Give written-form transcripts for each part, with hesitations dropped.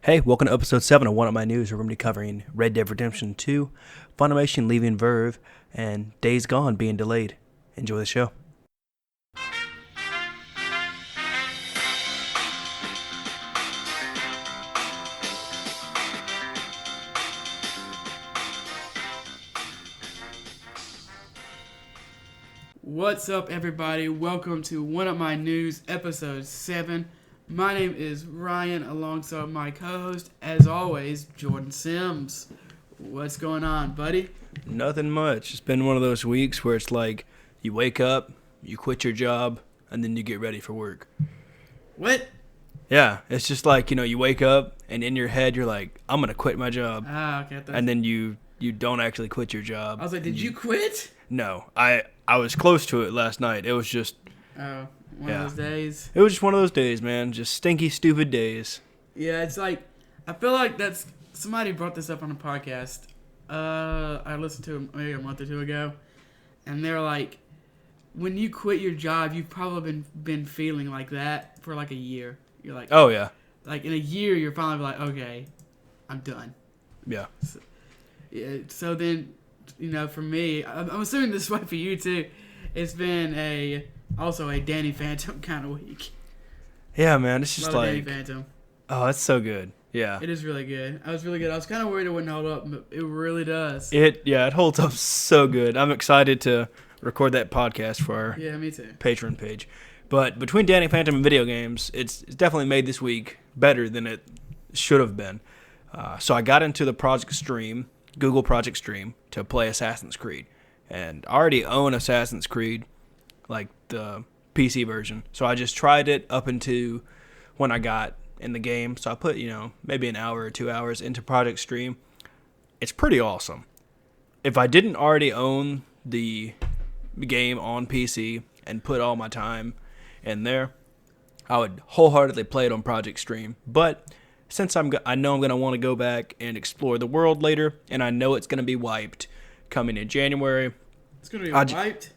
Hey, welcome to episode 7 of One of My News, where we're going to be covering Red Dead Redemption 2, Funimation leaving Verve, and Days Gone being delayed. Enjoy the show. What's up, everybody? Welcome to One of My News, episode 7. My name is Ryan, alongside my co-host, as always, Jordan Sims. What's going on, buddy? Nothing much. It's been one of those weeks where it's like you wake up, you quit your job, and then you get ready for work. What? Yeah, it's just like, you wake up, and in your head you're like, I'm going to quit my job. Ah, okay. And then you don't actually quit your job. I was like, did you quit? No, I was close to it last night. It was just... Oh, one of those days. It was just one of those days, man. Just stinky, stupid days. Yeah, it's like, I feel like that's, somebody brought this up on a podcast. I listened to it maybe a month or two ago. And they're like, when you quit your job, you've probably been feeling like that for like a year. You're like, oh yeah. Like in a year, you're finally like, okay, I'm done. Yeah. So then, for me, I'm assuming this way for you too. It's been also a Danny Phantom kind of week. Yeah, man. It's just like Danny Phantom. Oh, that's so good. Yeah. It is really good. I was really good. I was kind of worried it wouldn't hold up, but it really does. It holds up so good. I'm excited to record that podcast for our me too. Patreon page. But between Danny Phantom and video games, it's definitely made this week better than it should have been. So I got into the Google Project Stream, to play Assassin's Creed. And I already own Assassin's Creed, like the PC version. So I just tried it up into when I got in the game. So I put, maybe an hour or 2 hours into Project Stream. It's pretty awesome. If I didn't already own the game on PC and put all my time in there, I would wholeheartedly play it on Project Stream. But since I know I'm going to want to go back and explore the world later, and I know it's going to be wiped coming in January. It's going to be wiped?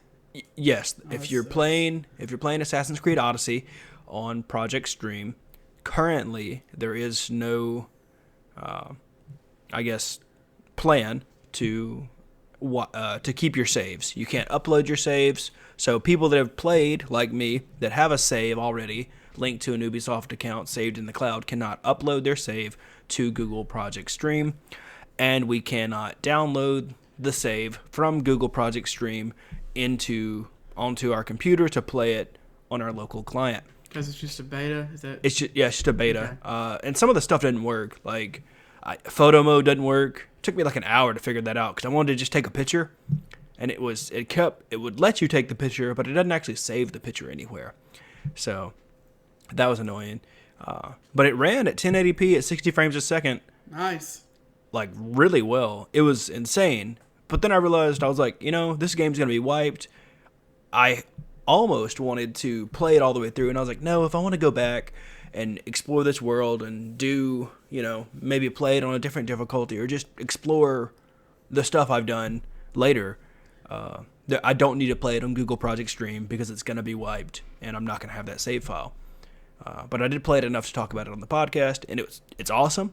Yes. If you're playing Assassin's Creed Odyssey on Project Stream, currently there is no, plan to keep your saves. You can't upload your saves. So people that have played, like me, that have a save already linked to an Ubisoft account saved in the cloud, cannot upload their save to Google Project Stream. And we cannot download the save from Google Project Stream onto our computer to play it on our local client. Because it's just a beta? It's just a beta. Okay. And some of the stuff didn't work. Like, photo mode doesn't work. It took me like an hour to figure that out because I wanted to just take a picture. And it would let you take the picture, but it doesn't actually save the picture anywhere. So that was annoying. But it ran at 1080p at 60 frames a second. Nice. Like, really well. It was insane. But then I realized, I was like, this game's going to be wiped. I almost wanted to play it all the way through, and I was like, no, if I want to go back and explore this world and do, maybe play it on a different difficulty or just explore the stuff I've done later, I don't need to play it on Google Project Stream because it's going to be wiped, and I'm not going to have that save file. But I did play it enough to talk about it on the podcast, and it's awesome.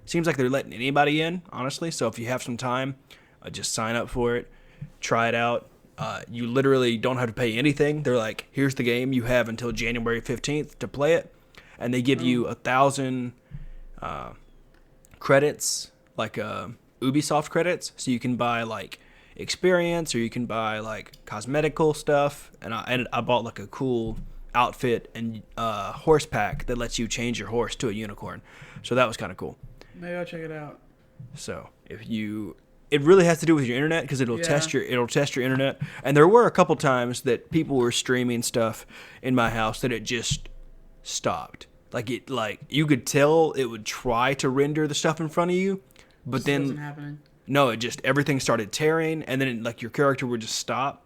Seems like they're letting anybody in, honestly. So if you have some time, just sign up for it, try it out. You literally don't have to pay anything. They're like, here's the game. You have until January 15th to play it. And they give you 1,000 credits, like Ubisoft credits. So you can buy like experience, or you can buy like cosmetical stuff. And I bought like a cool outfit and horse pack that lets you change your horse to a unicorn. So that was kind of cool. Maybe I'll check it out. So it really has to do with your internet, because it'll test your internet. And there were a couple times that people were streaming stuff in my house that it just stopped. Like you could tell it would try to render the stuff in front of you, but then wasn't happening. No, everything started tearing, and then your character would just stop,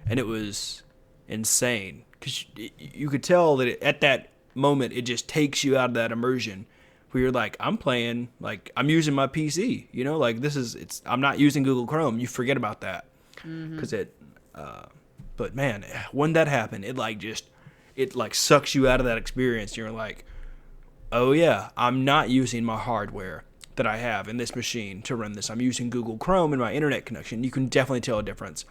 and it was insane because you could tell that at that moment it just takes you out of that immersion. Where you're like, I'm playing, like, I'm using my PC, I'm not using Google Chrome. You forget about that. Because but man, when that happened, it sucks you out of that experience. You're like, oh yeah, I'm not using my hardware that I have in this machine to run this. I'm using Google Chrome in my internet connection. You can definitely tell a difference.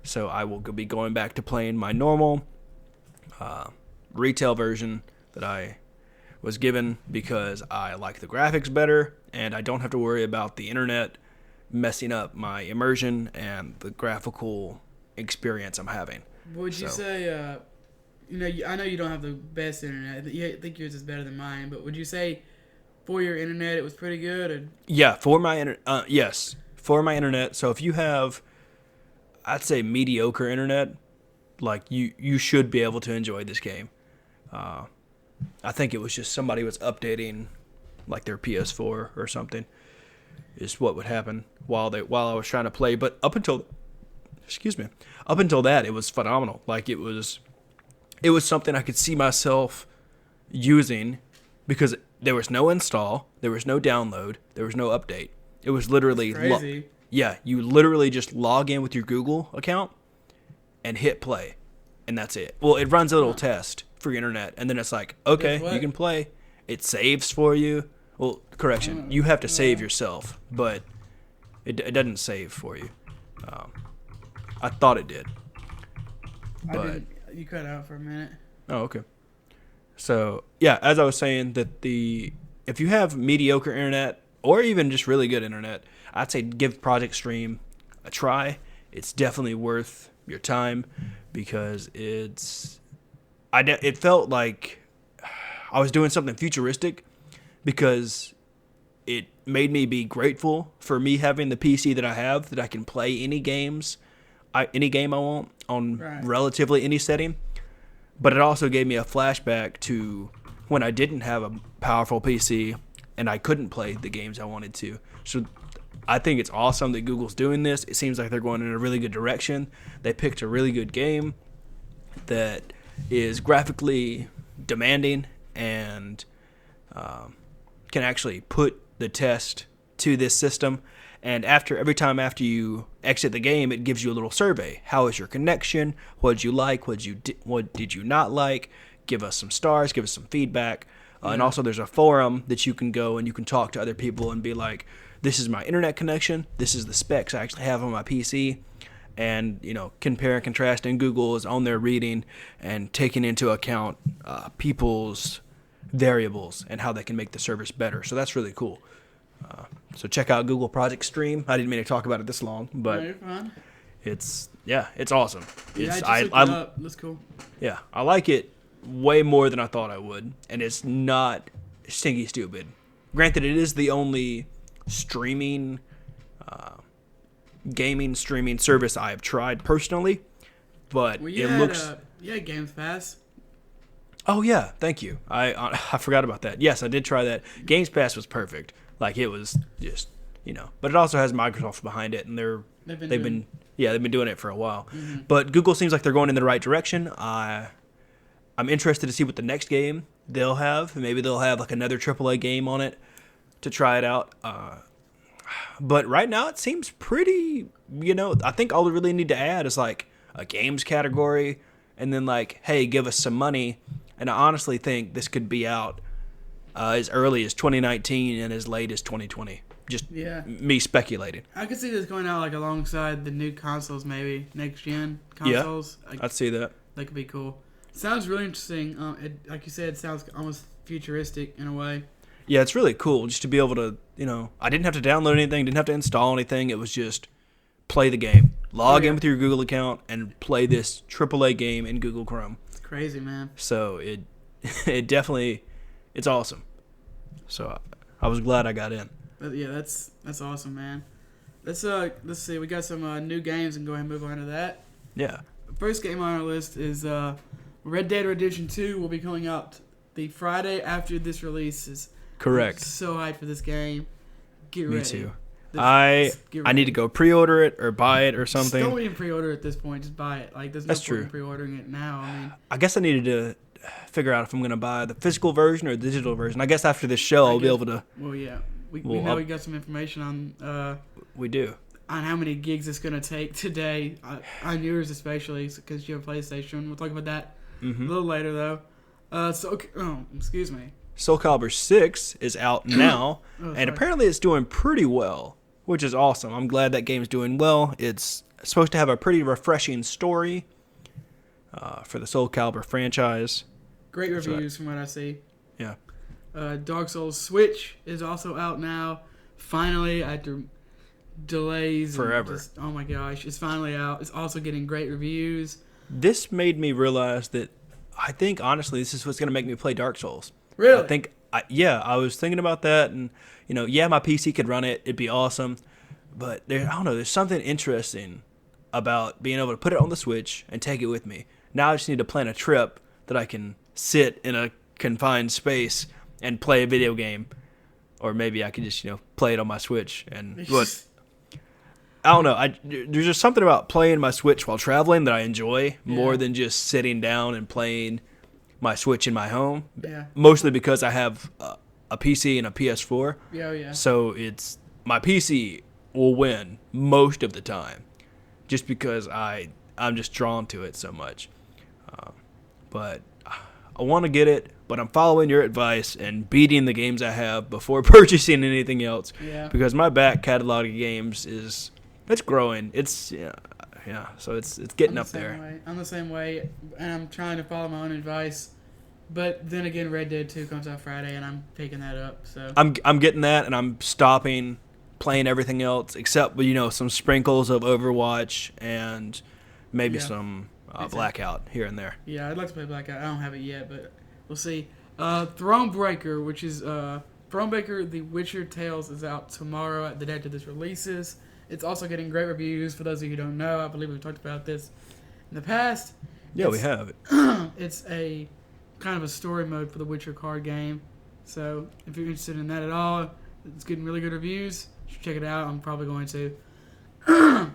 So I will be going back to playing my normal retail version that I was given because I like the graphics better and I don't have to worry about the internet messing up my immersion and the graphical experience I'm having. Would you say, I know you don't have the best internet. I think yours is better than mine, but would you say for your internet it was pretty good? Or? Yeah, for my internet, yes, for my internet. So if you have, I'd say mediocre internet, like you should be able to enjoy this game. I think it was just somebody was updating like their PS4 or something is what would happen while I was trying to play. But up until that, it was phenomenal. Like it was something I could see myself using because there was no install, there was no download, there was no update. It was literally crazy. You literally just log in with your Google account and hit play, and that's it. Well, it runs a little test for your internet, and then it's like, okay, you can play. It saves for you. Well, correction, you have to save yourself, but it doesn't save for you. I thought it did. But you cut out for a minute. Oh, okay. So, yeah, as I was saying, if you have mediocre internet or even just really good internet, I'd say give Project Stream a try. It's definitely worth your time because it felt like I was doing something futuristic because it made me be grateful for me having the PC that I have, that I can play any game I want on relatively any setting. But it also gave me a flashback to when I didn't have a powerful PC and I couldn't play the games I wanted to. So I think it's awesome that Google's doing this. It seems like they're going in a really good direction. They picked a really good game that is graphically demanding and can actually put the test to this system. And every time after you exit the game, it gives you a little survey. How is your connection? What did you like? What did you not like? Give us some stars. Give us some feedback. And also there's a forum that you can go and you can talk to other people and be like, this is my internet connection. This is the specs I actually have on my PC. And, compare and contrast. And Google is on there reading and taking into account people's variables and how they can make the service better. So that's really cool. So check out Google Project Stream. I didn't mean to talk about it this long, but you're fine. It's awesome. I looked it up. That's cool. Yeah, I like it way more than I thought I would, and it's not stinky stupid. Granted, it is the only streaming, gaming streaming service I have tried personally, but looks. Yeah, Games Pass. Oh yeah, thank you. I forgot about that. Yes, I did try that. Games Pass was perfect. Like it was just, but it also has Microsoft behind it, and they've been doing it for a while. Mm-hmm. But Google seems like they're going in the right direction. I'm interested to see what the next game they'll have. Maybe they'll have like another AAA game on it to try it out. But right now it seems pretty. I think all we really need to add is like a games category, and then like, hey, give us some money. And I honestly think this could be out as early as 2019 and as late as 2020. Just me speculating. I could see this going out like alongside the new consoles, maybe next gen consoles. Yeah, I'd see that. That could be cool. Sounds really interesting. Like you said, it sounds almost futuristic in a way. Yeah, it's really cool just to be able to, I didn't have to download anything, didn't have to install anything. It was just play the game. Log in with your Google account and play this AAA game in Google Chrome. It's crazy, man. So it definitely, it's awesome. So I was glad I got in. Yeah, that's awesome, man. Let's see. We got some new games and go ahead and move on to that. Yeah. First game on our list is Red Dead Redemption 2 will be coming out the Friday after this releases. Correct. I'm so hyped for this game. Get ready. Me too. I need to go pre-order it or buy it or something. Just don't even pre-order at this point. Just buy it. Like there's no point in pre-ordering it now. I guess I needed to figure out if I'm going to buy the physical version or the digital version. I guess after this show I'll be able to. Well, yeah. We know we got some information on. We do. On how many gigs it's going to take today. On yours especially because you have a PlayStation. We'll talk about that a little later though. Excuse me. Soul Calibur 6 is out now, and apparently it's doing pretty well, which is awesome. I'm glad that game's doing well. It's supposed to have a pretty refreshing story for the Soul Calibur franchise. Great reviews from what I see. Yeah. Dark Souls Switch is also out now. Finally, after delays. Forever. Oh my gosh, it's finally out. It's also getting great reviews. This made me realize that I think, honestly, this is what's going to make me play Dark Souls. Really? I think, I was thinking about that, and, my PC could run it. It'd be awesome. But, I don't know, there's something interesting about being able to put it on the Switch and take it with me. Now I just need to plan a trip that I can sit in a confined space and play a video game. Or maybe I can just, play it on my Switch. But I don't know. There's just something about playing my Switch while traveling that I enjoy more than just sitting down and playing my Switch in my home. Yeah. Mostly because I have a PC and a PS4. Yeah. So my PC will win most of the time, just because I'm just drawn to it so much. But I want to get it, but I'm following your advice and beating the games I have before purchasing anything else. Yeah. Because my back catalog of games it's growing. So it's getting up there. I'm the same way, and I'm trying to follow my own advice. But then again, Red Dead 2 comes out Friday, and I'm picking that up. So I'm getting that, and I'm stopping playing everything else except some sprinkles of Overwatch and maybe some Blackout here and there. Yeah, I'd like to play Blackout. I don't have it yet, but we'll see. Thronebreaker, which is Thronebreaker: The Witcher Tales, is out tomorrow at the date that this releases. It's also getting great reviews. For those of you who don't know, I believe we've talked about this in the past. Yeah, we have. It's a kind of a story mode for the Witcher card game. So if you're interested in that at all, it's getting really good reviews. You should check it out. I'm probably going to.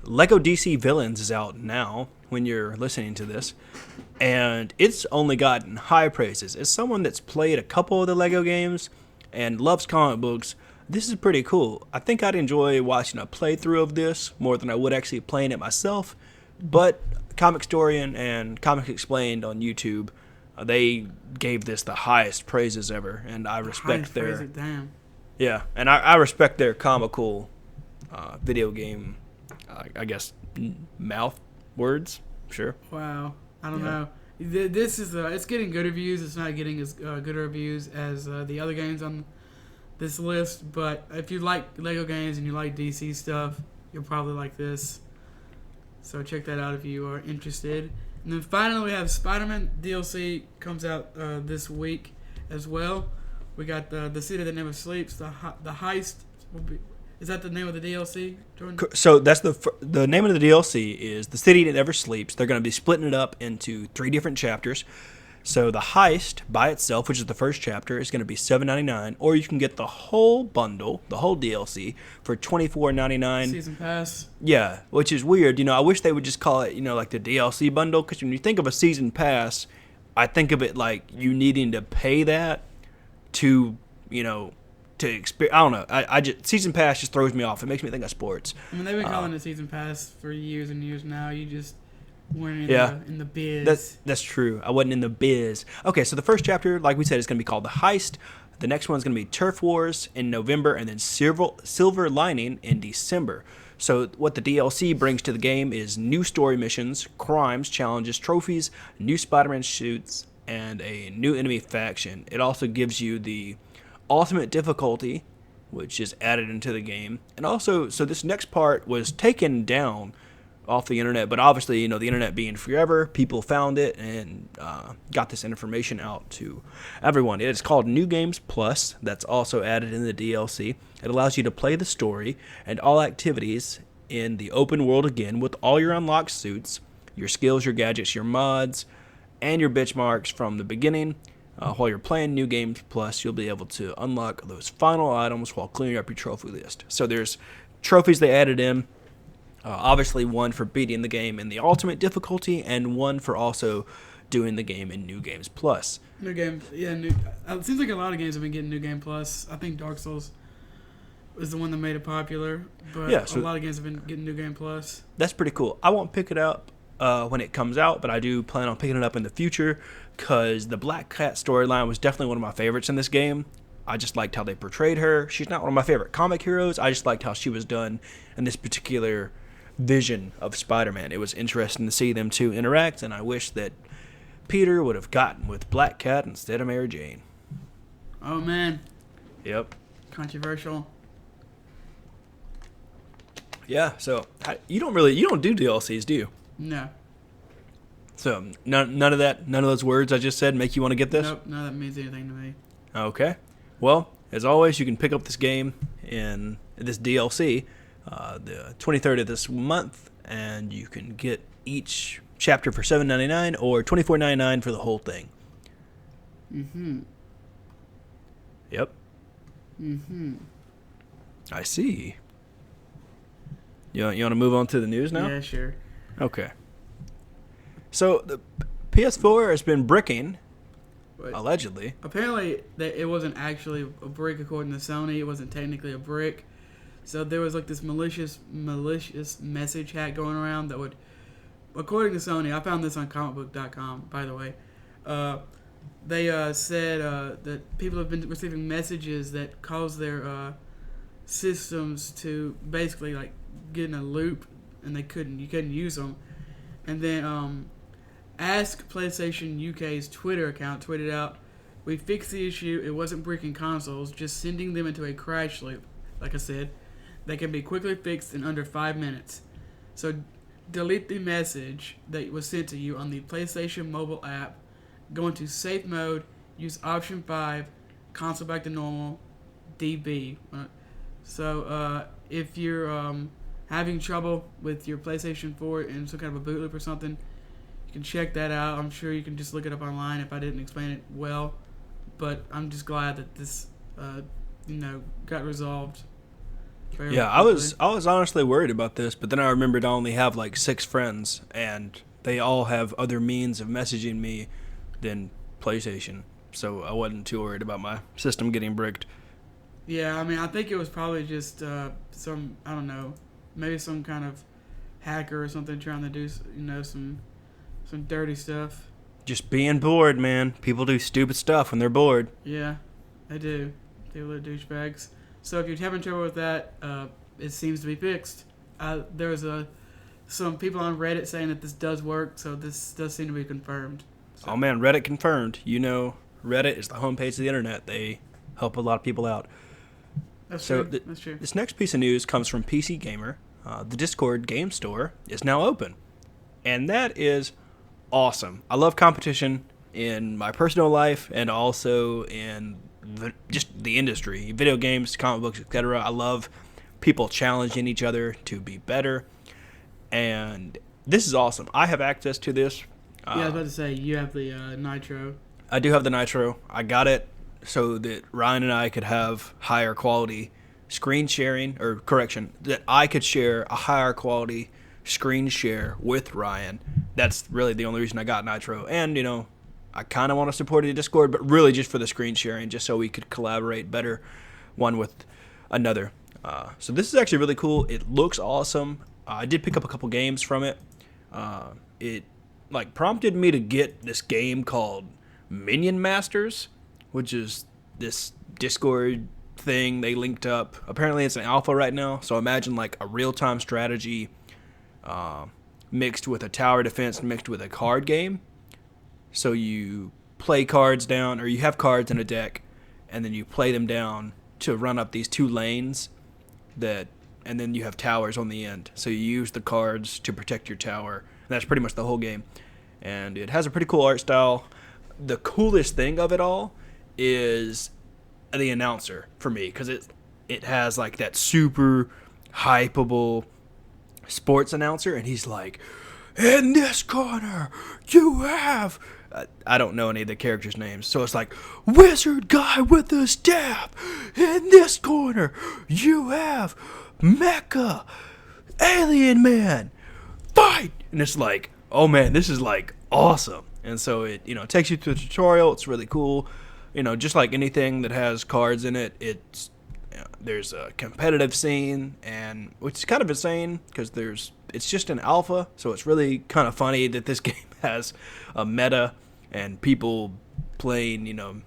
Lego DC Villains is out now when you're listening to this, and it's only gotten high praises. As someone that's played a couple of the Lego games and loves comic books, this is pretty cool. I think I'd enjoy watching a playthrough of this more than I would actually playing it myself, but Comic Storian and Comic Explained on YouTube, they gave this the highest praises ever, and I respect their... Damn. Yeah, and I respect their comical video game, I guess, mouth words. Sure. Wow. I don't know. This is it's getting good reviews. It's not getting as good reviews as the other games on this list. But if you like Lego games and you like DC stuff, you'll probably like this. So check that out if you are interested. And then finally we have Spider-Man DLC comes out this week as well. We got the City that Never Sleeps. The Heist will be. Is that the name of the DLC, Jordan? So that's the name of the DLC is The City That Never Sleeps. They're going to be splitting it up into 3 different chapters. So the Heist by itself, which is the first chapter, is going to be $7.99, or you can get the whole bundle, the whole DLC, for $24.99. Season pass. Yeah, which is weird. I wish they would just call it, like the DLC bundle, because when you think of a season pass, I think of it like you needing to pay that to, to experience. I don't know. I just season pass just throws me off. It makes me think of sports. I mean, they've been calling it season pass for years and years now. You just weren't in the biz. That's true. I wasn't in the biz. Okay, so the first chapter, like we said, is going to be called The Heist. The next one is going to be Turf Wars in November, and then Silver Lining in December. So what the DLC brings to the game is new story missions, crimes, challenges, trophies, new Spider-Man suits, and a new enemy faction. It also gives you the ultimate difficulty, which is added into the game. And also, so this next part was taken down off the internet, but obviously, the internet being forever, people found it and got this information out to everyone. It is called New Games Plus. That's also added in the DLC. It allows you to play the story and all activities in the open world again with all your unlocked suits, your skills, your gadgets, your mods, and your benchmarks from the beginning. While you're playing New Games Plus, you'll be able to unlock those final items while clearing up your trophy list. So there's trophies they added in. Obviously, one for beating the game in the ultimate difficulty, and one for also doing the game in New Games Plus. New game, yeah. It seems like a lot of games have been getting New Game Plus. I think Dark Souls is the one that made it popular, but a lot of games have been getting New Game Plus. That's pretty cool. I won't pick it up when it comes out, but I do plan on picking it up in the future because the Black Cat storyline was definitely one of my favorites in this game. I just liked how they portrayed her. She's not one of my favorite comic heroes. I just liked how she was done in this particular vision of Spider-Man. It was interesting to see them two interact, and I wish that Peter would have gotten with Black Cat instead of Mary Jane. Oh, man. Yep. Controversial. Yeah, so you don't do DLCs, do you? No. So none of those words I just said make you want to get this? Nope, none of that means anything to me. Okay. Well, as always, you can pick up this game in this DLC the 23rd of this month, and you can get each chapter for $7.99 or $24.99 for the whole thing. Mm-hmm. Yep. Mm-hmm. I see. You want to move on to the news now? Yeah, sure. Okay. So the PS4 has been bricking, allegedly. Apparently, it wasn't actually a brick according to Sony. It wasn't technically a brick. So there was like this malicious message hack going around that would, according to Sony, I found this on comicbook.com, by the way. They said that people have been receiving messages that cause their systems to basically like get in a loop, and you couldn't use them. And then Ask PlayStation UK's Twitter account tweeted out, "We fixed the issue. It wasn't breaking consoles, just sending them into a crash loop. Like I said, they can be quickly fixed in under 5 minutes. So delete the message that was sent to you on the PlayStation mobile app. Go into safe mode. Use option 5. Console back to normal. DB." So if you're having trouble with your PlayStation 4 in some kind of a boot loop or something, you can check that out. I'm sure you can just look it up online if I didn't explain it well. But I'm just glad that this, got resolved. Yeah, I was honestly worried about this, but then I remembered I only have like 6 friends, and they all have other means of messaging me than PlayStation, so I wasn't too worried about my system getting bricked. Yeah, I mean, I think it was probably just some, I don't know, maybe some kind of hacker or something trying to do, some dirty stuff. Just being bored, man. People do stupid stuff when they're bored. Yeah, they do. They're little douchebags. So if you're having trouble with that, it seems to be fixed. There's some people on Reddit saying that this does work, so this does seem to be confirmed. So. Oh man, Reddit confirmed. Reddit is the homepage of the internet. They help a lot of people out. That's true. That's true. This next piece of news comes from PC Gamer. The Discord game store is now open, and that is awesome. I love competition in my personal life and also in just the industry, video games, comic books, etc. I love people challenging each other to be better, and this is awesome. I have access to this. I was about to say, you have the Nitro. I do have the Nitro. I got it so that Ryan and I could have higher quality screen sharing, or correction, that I could share a higher quality screen share with Ryan. That's really the only reason I got Nitro. And, I kind of want to support the Discord, but really just for the screen sharing, just so we could collaborate better one with another. So this is actually really cool. It looks awesome. I did pick up a couple games from it. It prompted me to get this game called Minion Masters, which is this Discord thing they linked up. Apparently it's an alpha right now, so imagine like a real-time strategy mixed with a tower defense mixed with a card game. So you play cards down, or you have cards in a deck, and then you play them down to run up these 2 lanes and then you have towers on the end. So you use the cards to protect your tower. And that's pretty much the whole game. And it has a pretty cool art style. The coolest thing of it all is the announcer for me, because it has like that super hypeable sports announcer, and he's like, "In this corner, you have..." I don't know any of the characters' names, so it's like, "Wizard guy with a staff. In this corner, you have Mecha Alien Man. Fight!" And it's like, oh man, this is like awesome. And so it takes you to a tutorial. It's really cool. Just like anything that has cards in it, there's a competitive scene, and which is kind of insane because there's it's just an alpha, so it's really kind of funny that this game has a meta and people playing,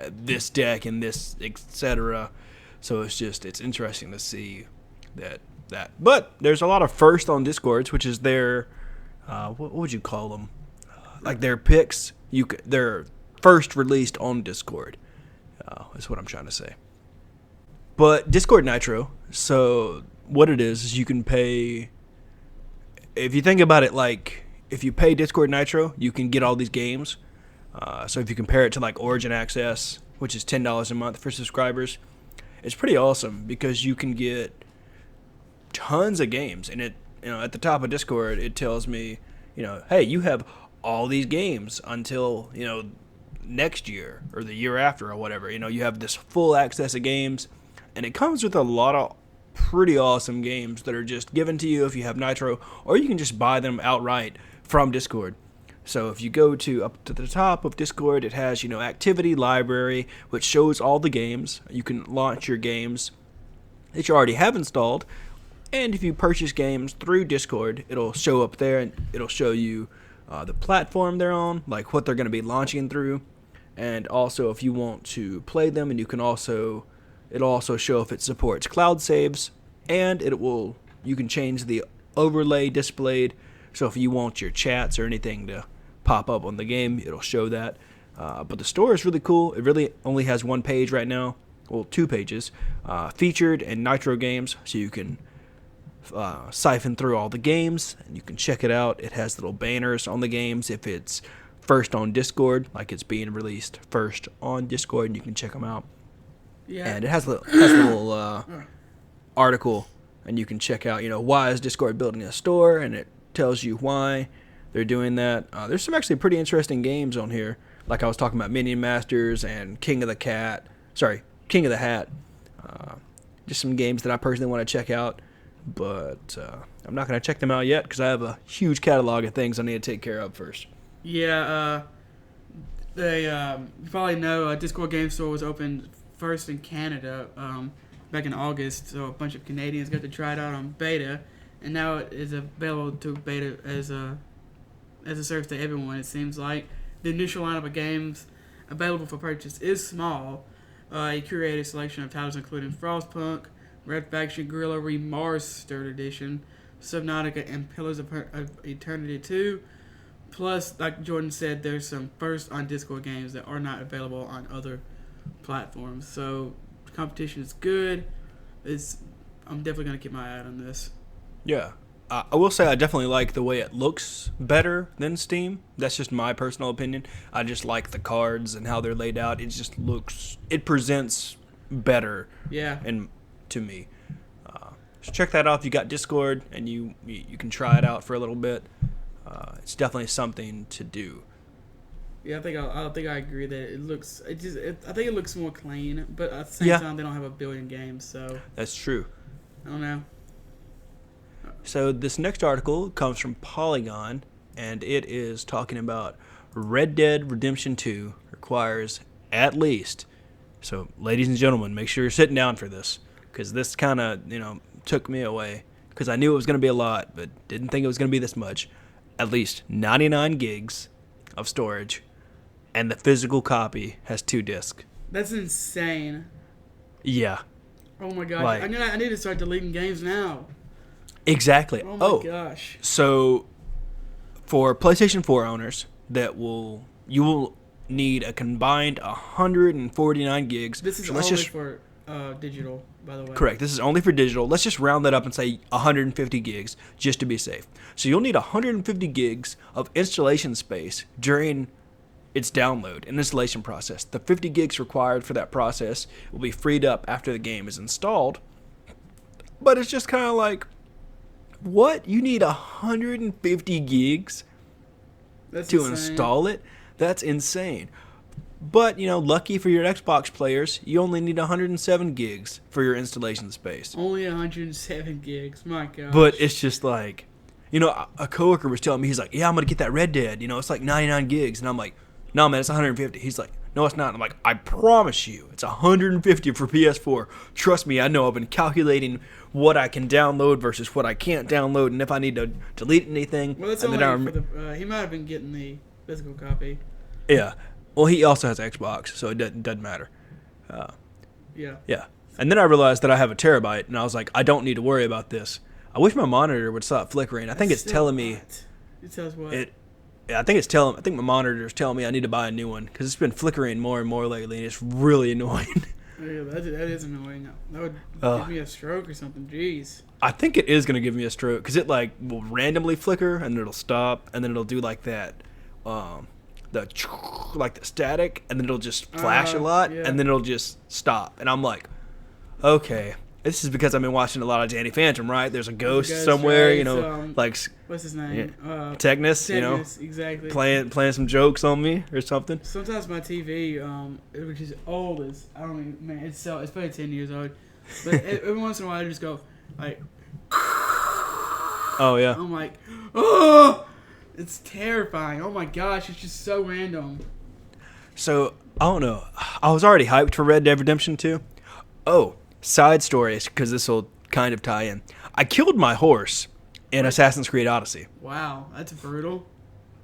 this deck and this, etc. So it's interesting to see that. But there's a lot of first on Discords, which is their, what would you call them? Like their picks. They're first released on Discord. Is what I'm trying to say. But Discord Nitro. So what it is you can pay. If you think about it, like if you pay Discord Nitro, you can get all these games. So if you compare it to like Origin Access, which is $10 a month for subscribers, it's pretty awesome because you can get tons of games. And it, at the top of Discord, it tells me, hey, you have all these games until, next year or the year after or whatever. You have this full access of games, and it comes with a lot of pretty awesome games that are just given to you if you have Nitro, or you can just buy them outright from Discord. So if you go up to the top of Discord, it has, activity library, which shows all the games. You can launch your games that you already have installed. And if you purchase games through Discord, it'll show up there and it'll show you the platform they're on, like what they're going to be launching through. And also if you want to play them, and it'll also show if it supports cloud saves, and you can change the overlay displayed. So if you want your chats or anything to pop up on the game, it'll show that. But the store is really cool. It really only has one page right now. Well, 2 pages. Featured and Nitro games. So you can siphon through all the games and you can check it out. It has little banners on the games if it's first on Discord, like it's being released first on Discord, and you can check them out. Yeah. And it has a little article, and you can check out, why is Discord building a store, and it tells you why they're doing that. There's some actually pretty interesting games on here, like I was talking about Minion Masters and King of the Hat. Just some games that I personally want to check out, but I'm not going to check them out yet because I have a huge catalog of things I need to take care of first. Yeah, you probably know Discord Game Store was opened first in Canada back in August, so a bunch of Canadians got to try it out on beta, and now it is available to beta as a service to everyone. It seems like the initial lineup of games available for purchase is small. A curated selection of titles including Frostpunk, Red Faction Guerrilla Remastered Edition, Subnautica, and Pillars of Eternity 2. Plus, like Jordan said, there's some first on Discord games that are not available on other platforms. So the competition is good. I'm definitely going to keep my eye on this. Yeah. I will say I definitely like the way it looks better than Steam. That's just my personal opinion. I just like the cards and how they're laid out. It presents better. Yeah. And to me. So check that out if you got Discord and you can try it out for a little bit. It's definitely something to do. Yeah, I think I agree that it looks. I think it looks more clean, but at the same time, they don't have a billion games, so that's true. I don't know. So this next article comes from Polygon, and it is talking about Red Dead Redemption 2 requires at least. So, ladies and gentlemen, make sure you're sitting down for this, because this kind of took me away, because I knew it was going to be a lot, but didn't think it was going to be this much. At least 99 gigs of storage, and the physical copy has 2 discs. That's insane. Yeah. Oh my gosh. I need to start deleting games now. Exactly. Oh my gosh. So for PlayStation 4 owners, you will need a combined 149 gigs. This is only for digital, by the way. Correct. This is only for digital. Let's just round that up and say 150 gigs just to be safe. So you'll need 150 gigs of installation space during its download and installation process. The 50 gigs required for that process will be freed up after the game is installed. But it's just kind of like, what? You need 150 gigs to install it? That's insane. But, lucky for your Xbox players, you only need 107 gigs for your installation space. Only 107 gigs, my gosh. But it's just like, a coworker was telling me, he's like, yeah, I'm going to get that Red Dead. It's like 99 gigs. And I'm like, no, man, it's 150. He's like, no, it's not. I'm like, I promise you, it's $150 for PS4. Trust me, I know. I've been calculating what I can download versus what I can't download, and if I need to delete anything. Well, that's and only for the. He might have been getting the physical copy. Yeah. Well, he also has Xbox, so it doesn't matter. Yeah. Yeah. And then I realized that I have a terabyte, and I was like, I don't need to worry about this. I wish my monitor would stop flickering. I think it's telling me. It tells what? I think my monitor is telling me I need to buy a new one because it's been flickering more and more lately, and it's really annoying. Yeah, that is annoying. That would give me a stroke or something. Jeez. I think it is going to give me a stroke because it like will randomly flicker and it'll stop, and then it'll do like that, the static, and then it'll just flash a lot, yeah. and then it'll just stop, and I'm like, okay. This is because I've been watching a lot of Danny Phantom, right? There's a ghost somewhere, right? like what's his name? Technus, exactly. Playing some jokes on me or something. Sometimes my TV, which is old as I don't even, man, it's probably 10 years old, but every once in a while I just go like, oh yeah. I'm like, oh, it's terrifying. Oh my gosh, it's just so random. So I don't know. I was already hyped for Red Dead Redemption 2. Oh. Side stories, because this will kind of tie in. I killed my horse in Assassin's Creed Odyssey. Wow, that's brutal.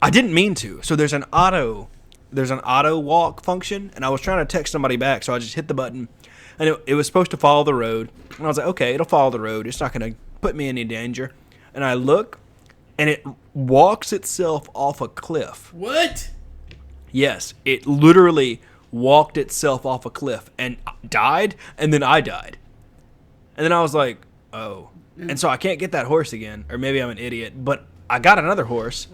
I didn't mean to. So there's an auto walk function, and I was trying to text somebody back, so I just hit the button, and it was supposed to follow the road. And I was like, okay, it'll follow the road. It's not going to put me in any danger. And I look, and it walks itself off a cliff. What? Yes, it literally walked itself off a cliff and died, and then I died. And then I was like, oh. And so I can't get that horse again, or maybe I'm an idiot, but I got another horse.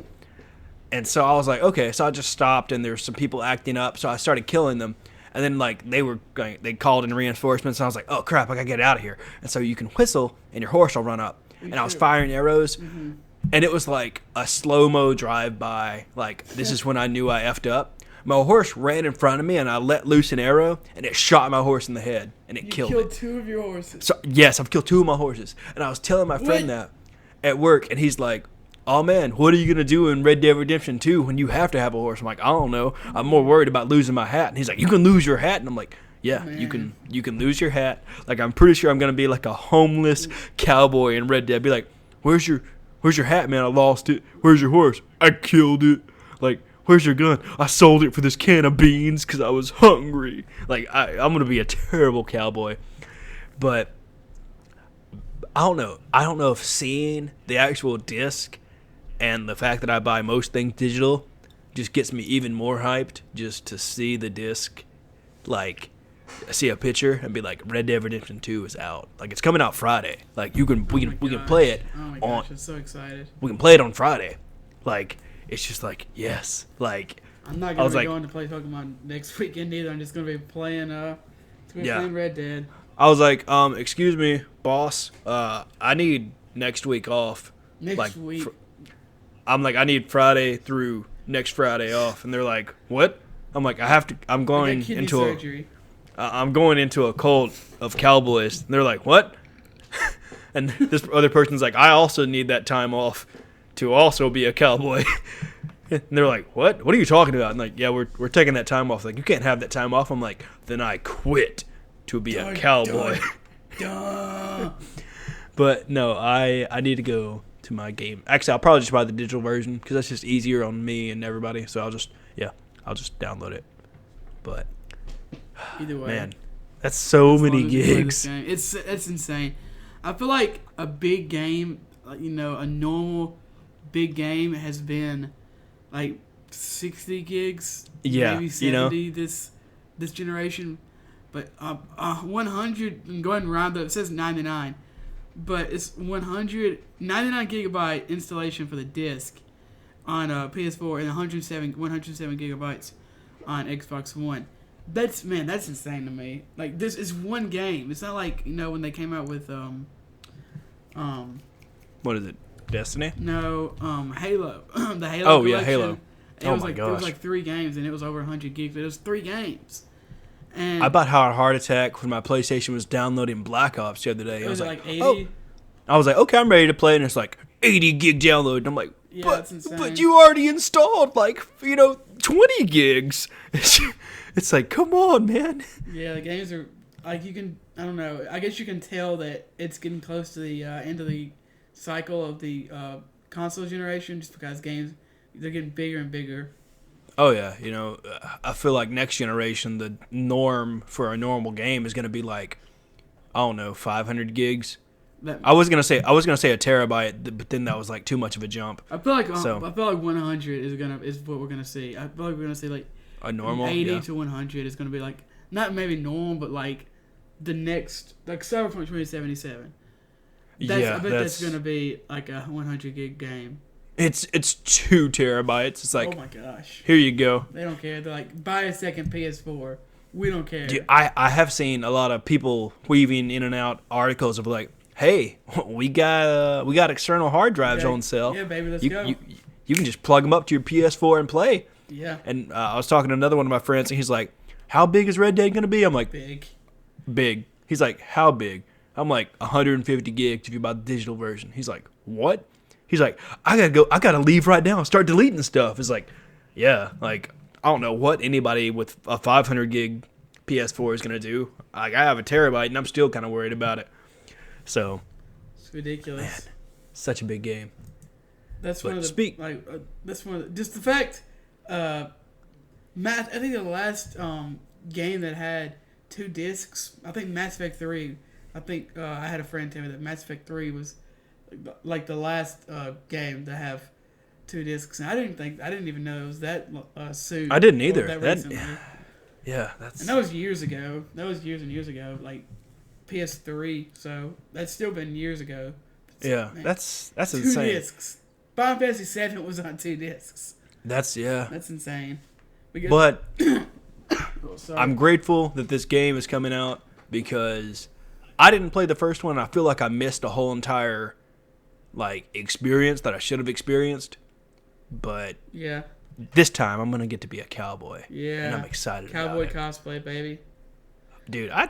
And so I was like, okay, so I just stopped, and there were some people acting up, so I started killing them. And then like they called in reinforcements, and I was like, oh crap, I gotta get out of here. And so you can whistle, and your horse will run up. And I was firing arrows, and it was like a slow-mo drive-by. Like, this is when I knew I effed up. My horse ran in front of me, and I let loose an arrow, and it shot my horse in the head, and it killed me. You killed 2 of your horses. So, yes, I've killed 2 of my horses. And I was telling my friend that at work, and he's like, oh man, what are you going to do in Red Dead Redemption 2 when you have to have a horse? I'm like, I don't know. I'm more worried about losing my hat. And he's like, you can lose your hat? And I'm like, yeah, man. you can lose your hat. Like, I'm pretty sure I'm going to be like a homeless cowboy in Red Dead. Be like, where's your hat, man? I lost it. Where's your horse? I killed it. Like, where's your gun? I sold it for this can of beans because I was hungry. Like, I'm going to be a terrible cowboy. But I don't know. I don't know if seeing the actual disc and the fact that I buy most things digital just gets me even more hyped just to see the disc, like, see a picture and be like, Red Dead Redemption 2 is out. Like, it's coming out Friday. Like, we can play it. Oh my gosh, I'm so excited. We can play it on Friday. Like, it's just like, yes. Like, I'm not going to be going to play Pokemon next weekend either. I'm just going to be playing playing Red Dead. I was like, excuse me, boss. I need next week off. Next week? I'm like, I need Friday through next Friday off. And they're like, what? I'm like, I'm going into a cult of cowboys. And they're like, what? And this other person's like, I also need that time off to also be a cowboy. And they're like, what? What are you talking about? And like, yeah, we're taking that time off. Like, you can't have that time off. I'm like, then I quit to be a cowboy. But no, I need to go to my game. Actually, I'll probably just buy the digital version because that's just easier on me and everybody. So I'll just download it. But either way, man, that's so many gigs. It's insane. I feel like a big game, a normal big game has been like 60 gigs, maybe 70 this generation. But 100 and going around it says 99, but it's 199 gigabyte installation for the disc on PS4 and 107 gigabytes on Xbox One. That's insane to me. Like, this is one game. It's not like when they came out with what is it? Destiny? No, Halo. The Halo. Oh collection. Yeah, Halo. It was there was like 3 games and it was over 100 gigs. But it was 3 games. And I about had a heart attack when my PlayStation was downloading Black Ops the other day. I was like 80. Oh. I was like, okay, I'm ready to play, and it's like 80 gig download. And I'm like, that's insane. But you already installed like 20 gigs. It's like, come on, man. Yeah, the games are like you can. I don't know. I guess you can tell that it's getting close to the end of the cycle of the console generation, just because games they're getting bigger and bigger. Oh yeah, I feel like next generation the norm for a normal game is gonna be like, I don't know, 500 gigs. I was gonna say a terabyte, but then that was like too much of a jump. I feel like 100 is what we're gonna see. I feel like we're gonna see like a normal 80 to 100 is gonna be like not maybe normal, but like the next like Cyberpunk 2077. I bet that's gonna be like a 100 gig game. It's 2 terabytes. It's like, oh my gosh, here you go. They don't care. They're like, buy a second PS4. We don't care. Dude, I have seen a lot of people weaving in and out articles of like, hey, we got external hard drives on sale. Yeah, baby, let's go. You can just plug them up to your PS4 and play. Yeah. And I was talking to another one of my friends, and he's like, how big is Red Dead going to be? I'm like, big. He's like, how big? I'm like, 150 gigs if you buy the digital version. He's like, what? He's like, I gotta leave right now and start deleting stuff. It's like, yeah, like, I don't know what anybody with a 500 gig PS4 is gonna do. Like, I have a terabyte and I'm still kind of worried about it. So, it's ridiculous. Man, such a big game. That's one of the just the fact. I think the last game that had 2 discs. I think Mass Effect 3. I think I had a friend tell me that Mass Effect 3 was like the last game to have 2 discs. And I didn't even know it was that soon. I didn't either. Yeah, that's. And that was years ago. That was years and years ago. Like PS3. So that's still been years ago. Yeah, man, that's 2 insane. 2 discs. Final Fantasy 7 was on 2 discs. That's insane. But I'm grateful that this game is coming out because I didn't play the first one. I feel like I missed a whole entire experience that I should have experienced. But yeah, this time I'm gonna get to be a cowboy. Yeah, and I'm excited. Cowboy about it. Cosplay, baby. Dude, I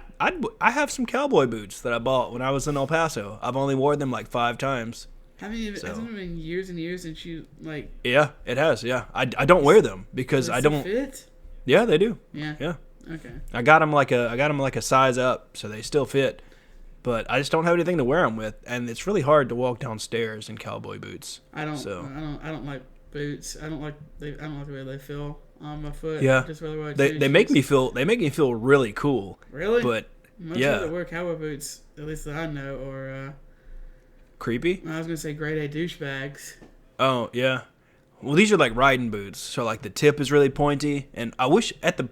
have some cowboy boots that I bought when I was in El Paso. I've only worn them like 5 times. Hasn't it been years and years since you like? Yeah, it has. Yeah, I don't wear them because I don't fit. Yeah, they do. Yeah. Yeah. Okay. I got them like a size up, so they still fit. But I just don't have anything to wear them with, and it's really hard to walk downstairs in cowboy boots. I don't like boots. I don't like the way they feel on my foot. Yeah. Just really wear they make me feel really cool. Really? But most people that wear cowboy boots, at least that I know, are creepy. I was gonna say grade A douchebags. Oh yeah. Well, these are like riding boots, so like the tip is really pointy, and I wish at the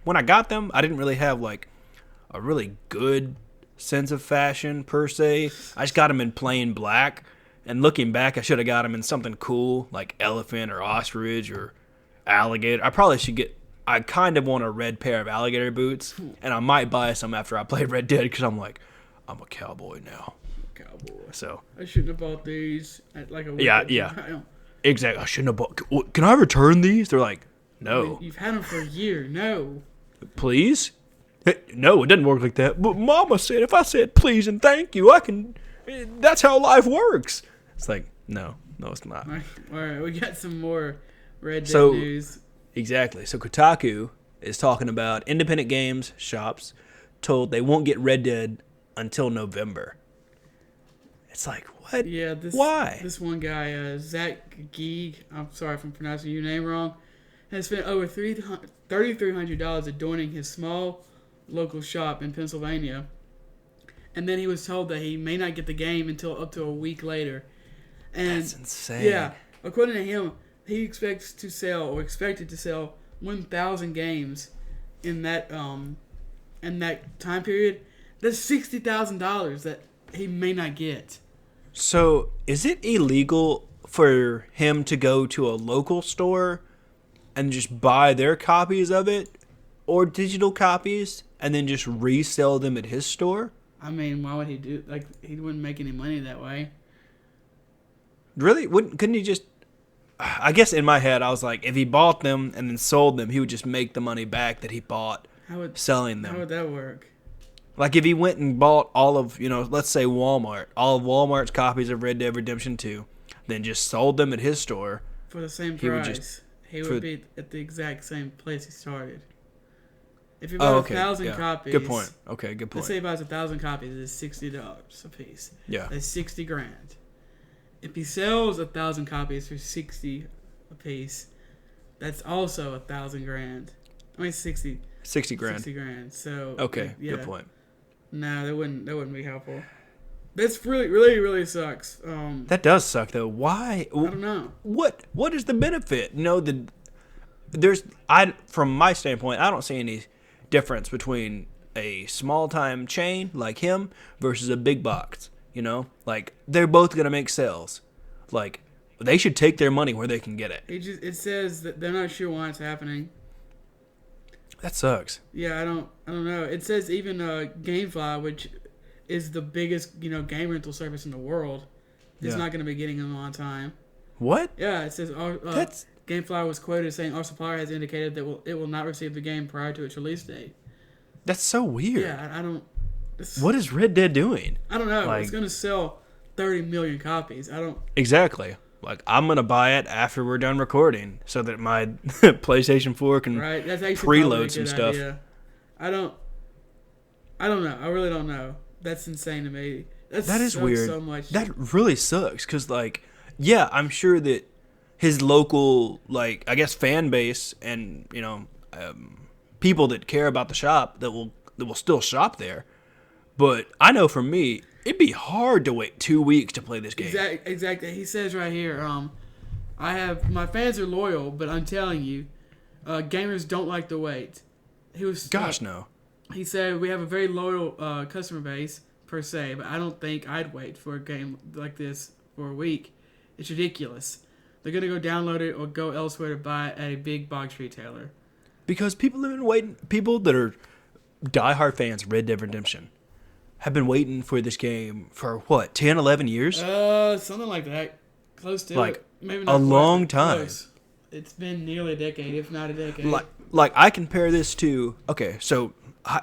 when I got them, I didn't really have like a really good sense of fashion per se. I just got them in plain black, and looking back, I should have got them in something cool like elephant or ostrich or alligator. I probably should get. I kind of want a red pair of alligator boots, and I might buy some after I play Red Dead because I'm like, I'm a cowboy now. Cowboy. So I shouldn't have bought these at like a yeah. Exactly. I shouldn't have bought. Can I return these? They're like, no. I mean, you've had them for a year. No. Please? No, it doesn't work like that. But Mama said if I said please and thank you, I can. That's how life works. It's like, no, it's not. All right, we got some more Red Dead news. Exactly. So Kotaku is talking about independent games shops told they won't get Red Dead until November. It's like, what? Yeah. Why? This one guy, Zach Geeg, I'm sorry if I'm pronouncing your name wrong, has spent over $3,300 adorning his small local shop in Pennsylvania. And then he was told that he may not get the game until up to a week later. And that's insane. Yeah. According to him, he expected to sell 1,000 games in that time period. That's $60,000 that he may not get. So, is it illegal for him to go to a local store and just buy their copies of it or digital copies and then just resell them at his store? I mean, why would he do he wouldn't make any money that way. Really? Couldn't he just I guess in my head I was like if he bought them and then sold them, he would just make the money back that he bought selling them. How would that work? Like if he went and bought all of, let's say Walmart, all of Walmart's copies of Red Dead Redemption 2, then just sold them at his store. For the same price. He would be at the exact same place he started. If you buy Oh, okay. 1,000 Yeah. copies, Good point. Okay, good let's point. say he buys 1,000 copies, it's $60 a piece. Yeah. That's $60,000. If he sells 1,000 copies for $60 a piece, that's also 1,000 grand. I mean 60 grand. $60,000. So Okay, yeah. good point. No, that wouldn't be helpful. That's really sucks. That does suck though. Why? I don't know. What is the benefit? From my standpoint, I don't see any difference between a small time chain like him versus a big box. Like they're both gonna make sales. Like they should take their money where they can get it. It says that they're not sure why it's happening. That sucks. Yeah, I don't know. It says even GameFly, which is the biggest game rental service in the world, is not going to be getting them on time. What? Yeah, it says GameFly was quoted as saying our supplier has indicated that it will not receive the game prior to its release date. That's so weird. Yeah, I don't. What is Red Dead doing? I don't know. It's going to sell 30 million copies. I don't. Exactly. Like I'm gonna buy it after we're done recording, so that my PlayStation 4 can That's preload some stuff. Idea. I don't know. I really don't know. That's insane to me. That is weird. So much. That really sucks because, I'm sure that his local, I guess, fan base and people that care about the shop that will still shop there. But I know for me, it'd be hard to wait 2 weeks to play this game. Exactly. He says right here, my fans are loyal, but I'm telling you, gamers don't like to wait. No. He said we have a very loyal customer base per se, but I don't think I'd wait for a game like this for a week. It's ridiculous. They're gonna go download it or go elsewhere to buy it at a big box retailer. Because people have been waiting. People that are diehard fans of Red Dead Redemption have been waiting for this game for 10, 11 years? Something like that. Close to it. Maybe not a long time. Close. It's been nearly a decade, if not a decade. Like I compare this to, okay, so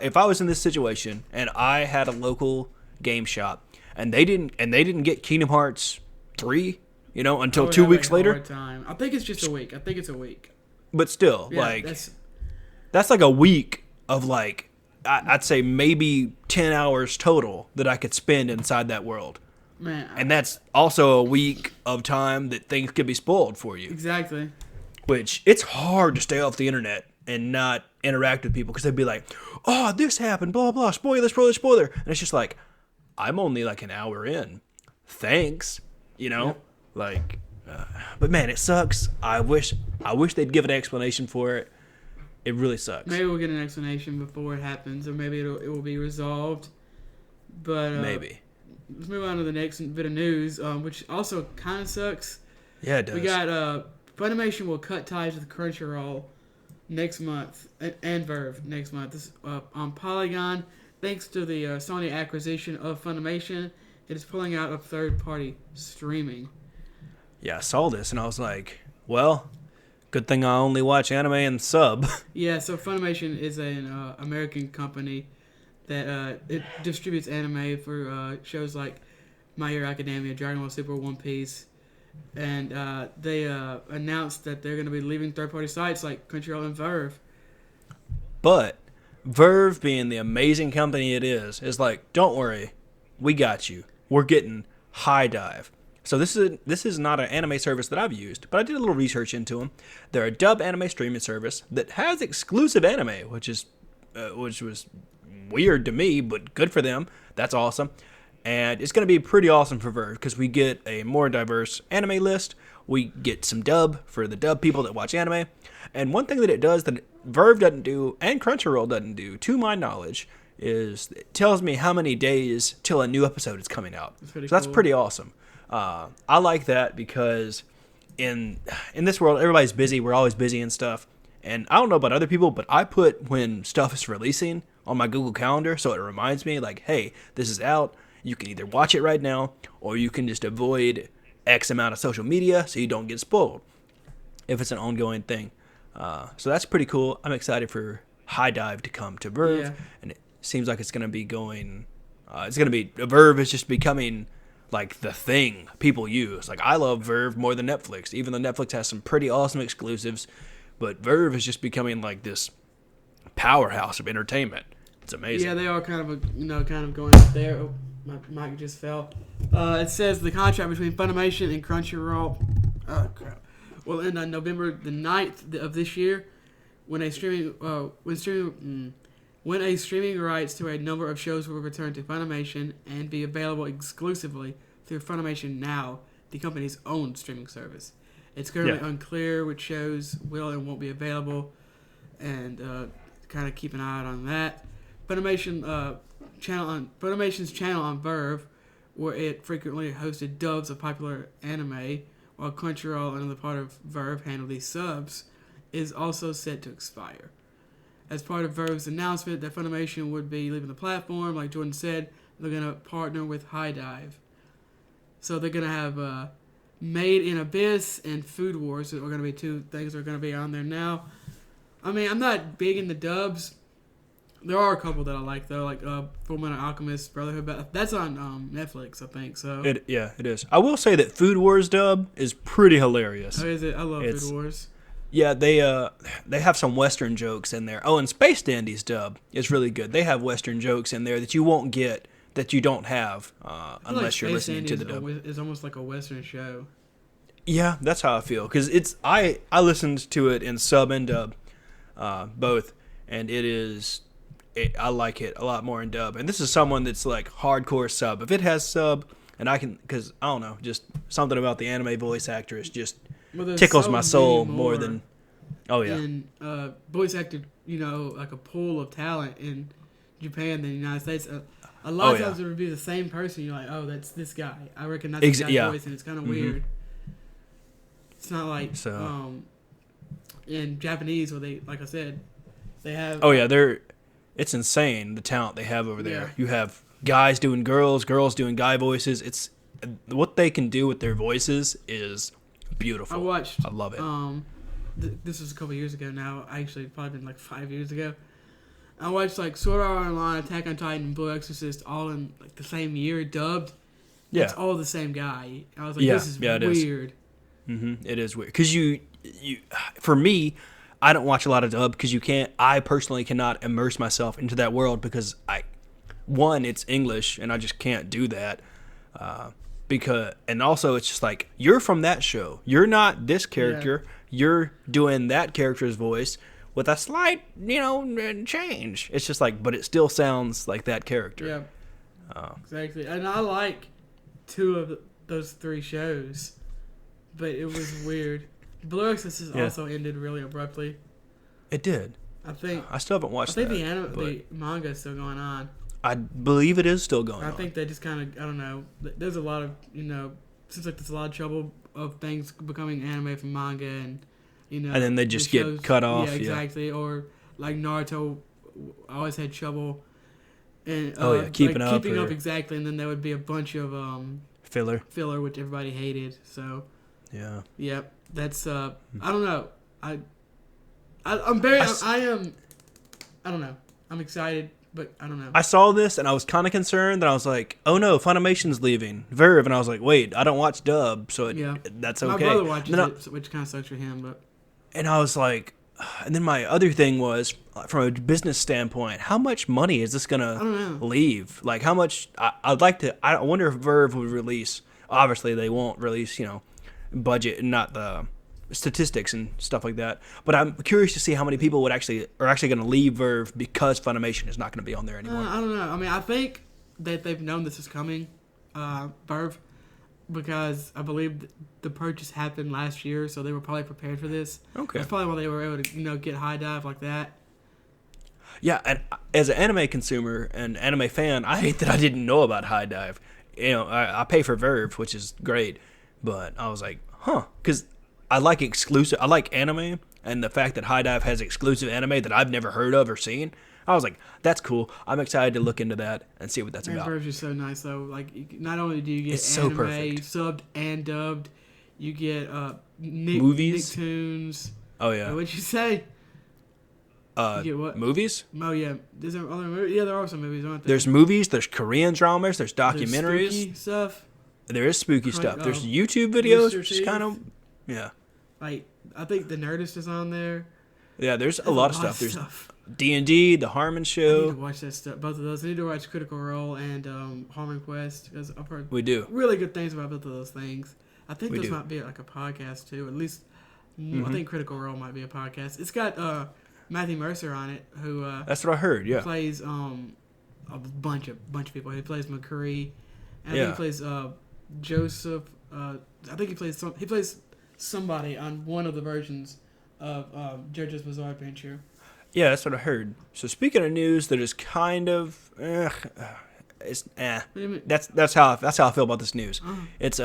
if I was in this situation and I had a local game shop and they didn't get Kingdom Hearts 3, until 2 weeks later. Time. I think it's just a week. I think it's a week. But still, that's like a week of I'd say maybe 10 hours total that I could spend inside that world. Man. And that's also a week of time that things could be spoiled for you. Exactly. Which, it's hard to stay off the internet and not interact with people because they'd be like, oh, this happened, blah, blah, spoiler. And it's just like, I'm only an hour in. Thanks. Yep. But man, it sucks. I wish they'd give an explanation for it. It really sucks. Maybe we'll get an explanation before it happens, or maybe it will be resolved. But maybe. Let's move on to the next bit of news, which also kind of sucks. Yeah, it does. We got Funimation will cut ties with Crunchyroll next month and Verve next month. This on Polygon, thanks to the Sony acquisition of Funimation, it is pulling out of third-party streaming. Yeah, I saw this and I was like, well, good thing I only watch anime and sub. Yeah, so Funimation is an American company that it distributes anime for shows like My Hero Academia, Dragon Ball Super, One Piece, and they announced that they're going to be leaving third-party sites like Crunchyroll and Verve. But Verve, being the amazing company it is like, don't worry, we got you. We're getting High Dive. So this is not an anime service that I've used, but I did a little research into them. They're a dub anime streaming service that has exclusive anime, which was weird to me, but good for them. That's awesome. And it's going to be pretty awesome for Verve because we get a more diverse anime list. We get some dub for the dub people that watch anime. And one thing that it does that Verve doesn't do and Crunchyroll doesn't do, to my knowledge, is it tells me how many days till a new episode is coming out. That's pretty awesome. I like that because in this world, everybody's busy. We're always busy and stuff. And I don't know about other people, but I put when stuff is releasing on my Google Calendar so it reminds me, hey, this is out. You can either watch it right now or you can just avoid X amount of social media so you don't get spoiled if it's an ongoing thing. So that's pretty cool. I'm excited for High Dive to come to Verve. Yeah. And it seems like it's going to be going... Verve is just becoming... the thing people use. I love Verve more than Netflix, even though Netflix has some pretty awesome exclusives. But Verve is just becoming this powerhouse of entertainment. It's amazing. Yeah, they are kind of going up there. Oh, my mic just fell. It says the contract between Funimation and Crunchyroll will end on November the 9th of this year, when a streaming rights to a number of shows will return to Funimation and be available exclusively through Funimation Now, the company's own streaming service. It's currently unclear which shows will and won't be available, and kind of keep an eye out on that. Funimation's channel on Verve, where it frequently hosted dubs of popular anime, while Crunchyroll, another part of Verve, handle these subs, is also set to expire. As part of Verve's announcement that Funimation would be leaving the platform, like Jordan said, they're going to partner with High Dive. So they're going to have Made in Abyss and Food Wars. So are going to be two things that are going to be on there now. I mean, I'm not big into dubs. There are a couple that I like, though, like Fullmetal Alchemist, Brotherhood. But that's on Netflix, I think. So it is. I will say that Food Wars dub is pretty hilarious. Oh, is it? I love Food Wars. Yeah, they have some Western jokes in there. Oh, and Space Dandy's dub is really good. They have Western jokes in there that you won't get, that you don't have unless you're listening to the dub. It's almost like a Western show. Yeah, that's how I feel. Because I listened to it in sub and dub, both, and I like it a lot more in dub. And this is someone that's like hardcore sub. If it has sub, and I can, because I don't know, just something about the anime voice actress just tickles my soul more than. Oh yeah. And voice actor, like a pool of talent in Japan than the United States. A lot of times it would be the same person. You're like, oh, that's this guy. I recognize this guy's voice, and it's kind of weird. It's not like in Japanese where they, like I said, they have. Oh yeah, it's insane the talent they have over there. Yeah. You have guys doing girls doing guy voices. It's what they can do with their voices is beautiful. I love it. This was a couple years ago now. Actually, probably been like 5 years ago. I watched like Sword Art Online, Attack on Titan, and Blue Exorcist all in like the same year, dubbed. Yeah, it's all the same guy. I was like, this is weird. It is weird because you, for me, I don't watch a lot of dub because I personally cannot immerse myself into that world because it's English and I just can't do that. And also it's just like, you're from that show. You're not this character. Yeah. You're doing that character's voice with a slight, change. It's just like, but it still sounds like that character. Yeah. Exactly. And I like two of those three shows, but it was weird. Blue Exorcist also ended really abruptly. It did. I think. I still haven't watched that. I think the manga is still going on. I believe it is still going on. I think they just kind of, I don't know. There's a lot of, seems like there's a lot of trouble of things becoming anime from manga and, and then they just get cut off. Yeah, exactly. Yeah. Or like Naruto always had trouble. And, keeping up exactly. And then there would be a bunch of filler, which everybody hated. So, yeah. Yep. That's, I don't know. I don't know. I'm excited. But I don't know. I saw this and I was kind of concerned. And I was like, "Oh no, Funimation's leaving Verve." And I was like, "Wait, I don't watch dub, so that's okay." My brother watches it, which kind of sucks for him. But and I was like, and then my other thing was from a business standpoint, how much money is this gonna leave? Like, how much? I'd like to. I wonder if Verve would release. Obviously, they won't release, budget and not the statistics and stuff like that. But I'm curious to see how many people are actually going to leave Verve because Funimation is not going to be on there anymore. I don't know. I mean, I think that they've known this is coming, Verve, because I believe the purchase happened last year, so they were probably prepared for this. Okay. That's probably why they were able to, get High Dive like that. Yeah, and as an anime consumer and anime fan, I hate that I didn't know about High Dive. I pay for Verve, which is great, but I was like, because I like anime, and the fact that High Dive has exclusive anime that I've never heard of or seen, I was like, that's cool. I'm excited to look into that and see what that's about. Verve's just so nice, though. Like, not only do you get it's anime so perfect. Subbed and dubbed, you get movies, Nicktoons. Oh yeah. What'd you say? You get what? Movies? Oh yeah. Is there other movies? Yeah, there are some movies, aren't there? There's movies. There's Korean dramas. There's documentaries. There's spooky stuff. There is spooky stuff. There's YouTube videos, which is kind of Like, I think the Nerdist is on there. Yeah, there's a lot of stuff. D&D, The Harmon I need Show. to watch that stuff. Both of those. I need to watch Critical Role and Harmon Quest because I've heard We do. really good things about both of those things. I think We those do. might be like a podcast too. At least I think Critical Role might be a podcast. It's got Matthew Mercer on it, who That's what I heard. Yeah. plays a bunch of people. He plays McCree, and I think he plays Joseph. I think he plays somebody on one of the versions of JoJo's Bizarre Adventure. Yeah, that's what I heard. So speaking of news that is kind of it's What do you mean? that's how I feel about this news. Oh. It's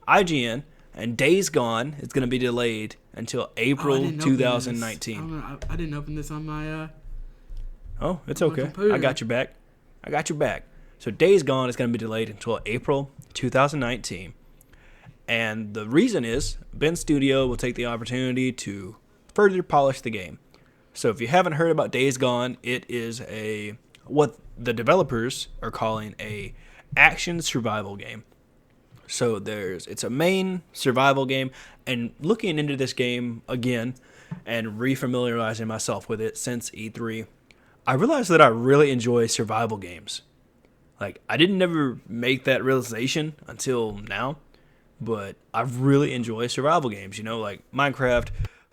IGN and Days Gone is going to be delayed until April I didn't open 2019. this. I didn't open this on my. Oh, it's my okay. computer. I got your back. I got your back. So Days Gone is going to be delayed until April 2019. And the reason is Ben Studio will take the opportunity to further polish the game. So if you haven't heard about Days Gone, it is what the developers are calling a action survival game. So it's a main survival game, and looking into this game again and refamiliarizing myself with it since E3, I realized that I really enjoy survival games. Like, I didn't never make that realization until now, but I really enjoy survival games, like Minecraft,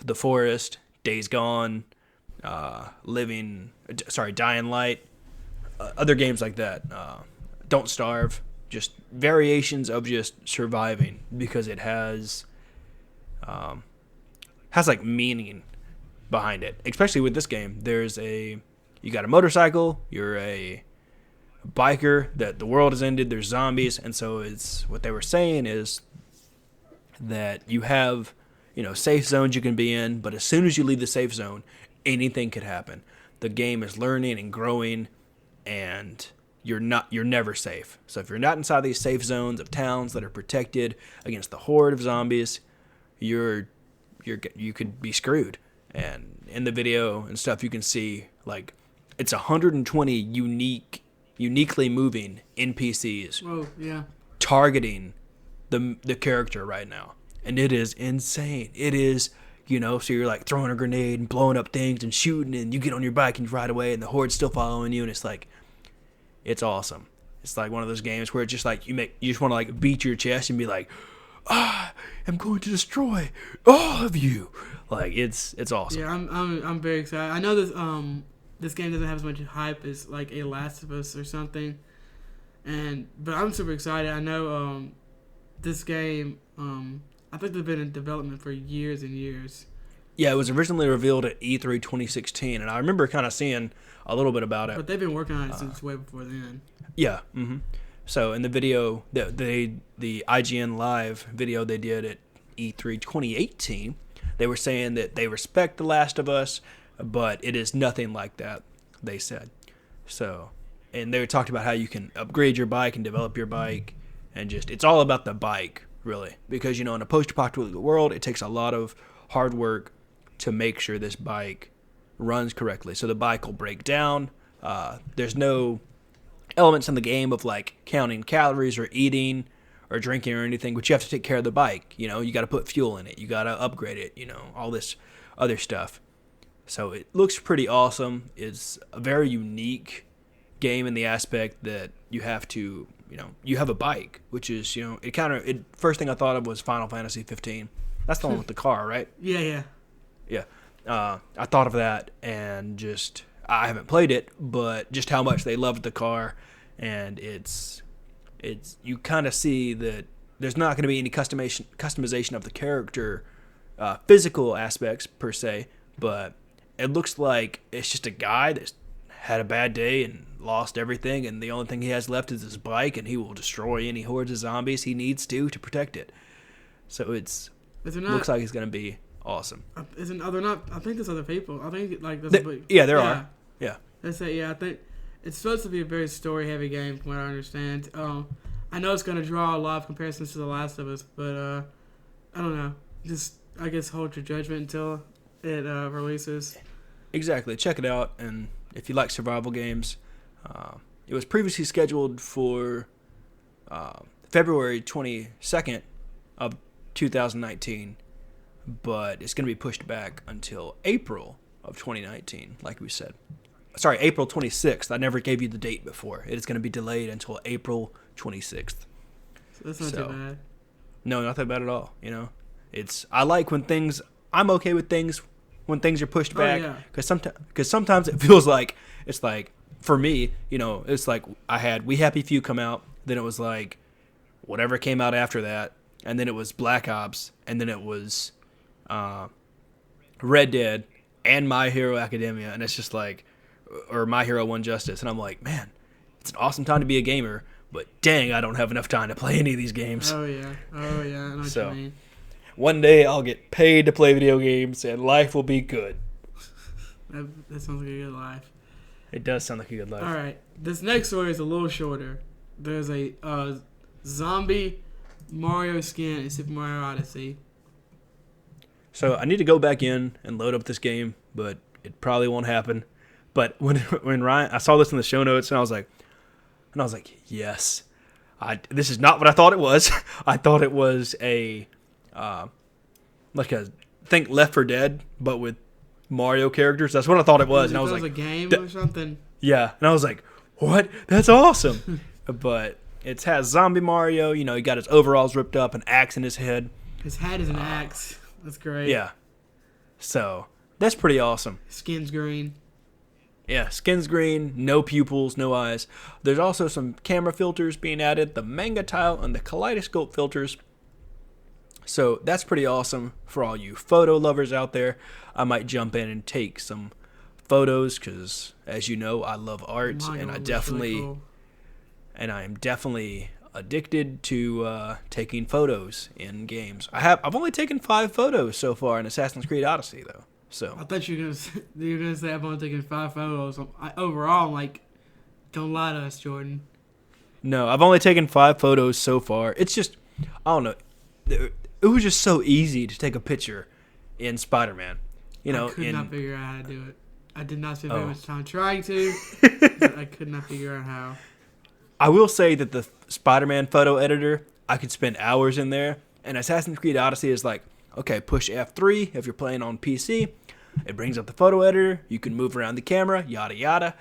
The Forest, Days Gone, Dying Light, other games like that. Don't Starve, just variations of just surviving because it has like meaning behind it. Especially with this game, you got a motorcycle, you're a biker, that the world has ended, there's zombies, and so it's what they were saying is that you have safe zones you can be in, but as soon as you leave the safe zone, anything could happen. The game is learning and growing, and you're never safe. So if you're not inside these safe zones of towns that are protected against the horde of zombies, you could be screwed. And in the video and stuff, you can see like it's 120 uniquely moving NPCs. Oh yeah. Targeting the character right now, and it is insane. It is, so you're like throwing a grenade and blowing up things and shooting, and you get on your bike and you ride away, and the horde's still following you, and it's like, it's awesome. It's like one of those games where it's just like you just want to like beat your chest and be like, I am going to destroy all of you. Like it's awesome. Yeah, I'm very excited. I know this game doesn't have as much hype as like a Last of Us or something, but I'm super excited. I know this game, I think they've been in development for years and years. Yeah, it was originally revealed at E3 2016, and I remember kind of seeing a little bit about it. But they've been working on it since way before then. Yeah. Mm-hmm. So in the video, the IGN Live video they did at E3 2018, they were saying that they respect The Last of Us, but it is nothing like that, they said. So, and they talked about how you can upgrade your bike and develop your bike, and it's all about the bike, really. Because, in a post-apocalyptic world, it takes a lot of hard work to make sure this bike runs correctly. So the bike will break down. There's no elements in the game of like counting calories or eating or drinking or anything, but you have to take care of the bike. You got to put fuel in it. You got to upgrade it, all this other stuff. So it looks pretty awesome. It's a very unique game in the aspect that you have to, you have a bike, which is, first thing I thought of was Final Fantasy 15. That's the one with the car, right? Yeah. Yeah. I thought of that, and I haven't played it, but just how much they loved the car, and it's you kind of see that there's not going to be any customization of the character, physical aspects per se, but it looks like it's just a guy that's had a bad day and lost everything, and the only thing he has left is his bike, and he will destroy any hordes of zombies he needs to protect it. So looks like it's going to be awesome. They're not. I think there's other people. I think like there's there are. Yeah. They say I think it's supposed to be a very story-heavy game, from what I understand. I know it's going to draw a lot of comparisons to The Last of Us, but I don't know. Just I guess hold your judgment until it releases. Exactly. Check it out, and if you like survival games, it was previously scheduled for February 22nd of 2019, but it's going to be pushed back until April of 2019, like we said. Sorry, April 26th. I never gave you the date before. It is going to be delayed until April 26th. So that's not too bad. No, not that bad at all. I like when things. I'm okay with things when things are pushed back. Because sometimes it feels like it's like for me. It's like I had We Happy Few come out. Then it was like whatever came out after that, and then it was Black Ops, and then it was Red Dead and My Hero Academia, and it's just like, or My Hero One Justice, and I'm like, man, it's an awesome time to be a gamer, but dang, I don't have enough time to play any of these games. Oh yeah, I know what you mean. One day I'll get paid to play video games, and life will be good. That sounds like a good life. It does sound like a good life. All right, this next story is a little shorter. There's a zombie Mario skin in Super Mario Odyssey. So I need to go back in and load up this game, but it probably won't happen. But when Ryan, I saw this in the show notes, and I was like, yes, this is not what I thought it was. I thought it was think Left 4 Dead, but with Mario characters. That's what I thought it was, and I was like, a game or something. Yeah, and I was like, what? That's awesome. But it has zombie Mario. He got his overalls ripped up, an axe in his head. His head is an axe. That's great. Yeah. So that's pretty awesome. Skin's green. Yeah, skin's green, no pupils, no eyes. There's also some camera filters being added, the manga tile and the kaleidoscope filters. So that's pretty awesome for all you photo lovers out there. I might jump in and take some photos because, as you know, I love art, and I am definitely addicted to taking photos in games. I've only taken 5 photos so far in Assassin's Creed Odyssey, though. So I thought you were gonna say I've only taken 5 photos. Overall, I'm like, don't lie to us, Jordan. No, I've only taken 5 photos so far. It's just, I don't know. It was just so easy to take a picture in Spider-Man. I could not figure out how to do it. I did not spend very much time trying to, but I could not figure out how. I will say that the Spider-Man photo editor, I could spend hours in there. And Assassin's Creed Odyssey is like, okay, push F3 if you're playing on PC. It brings up the photo editor. You can move around the camera, yada, yada.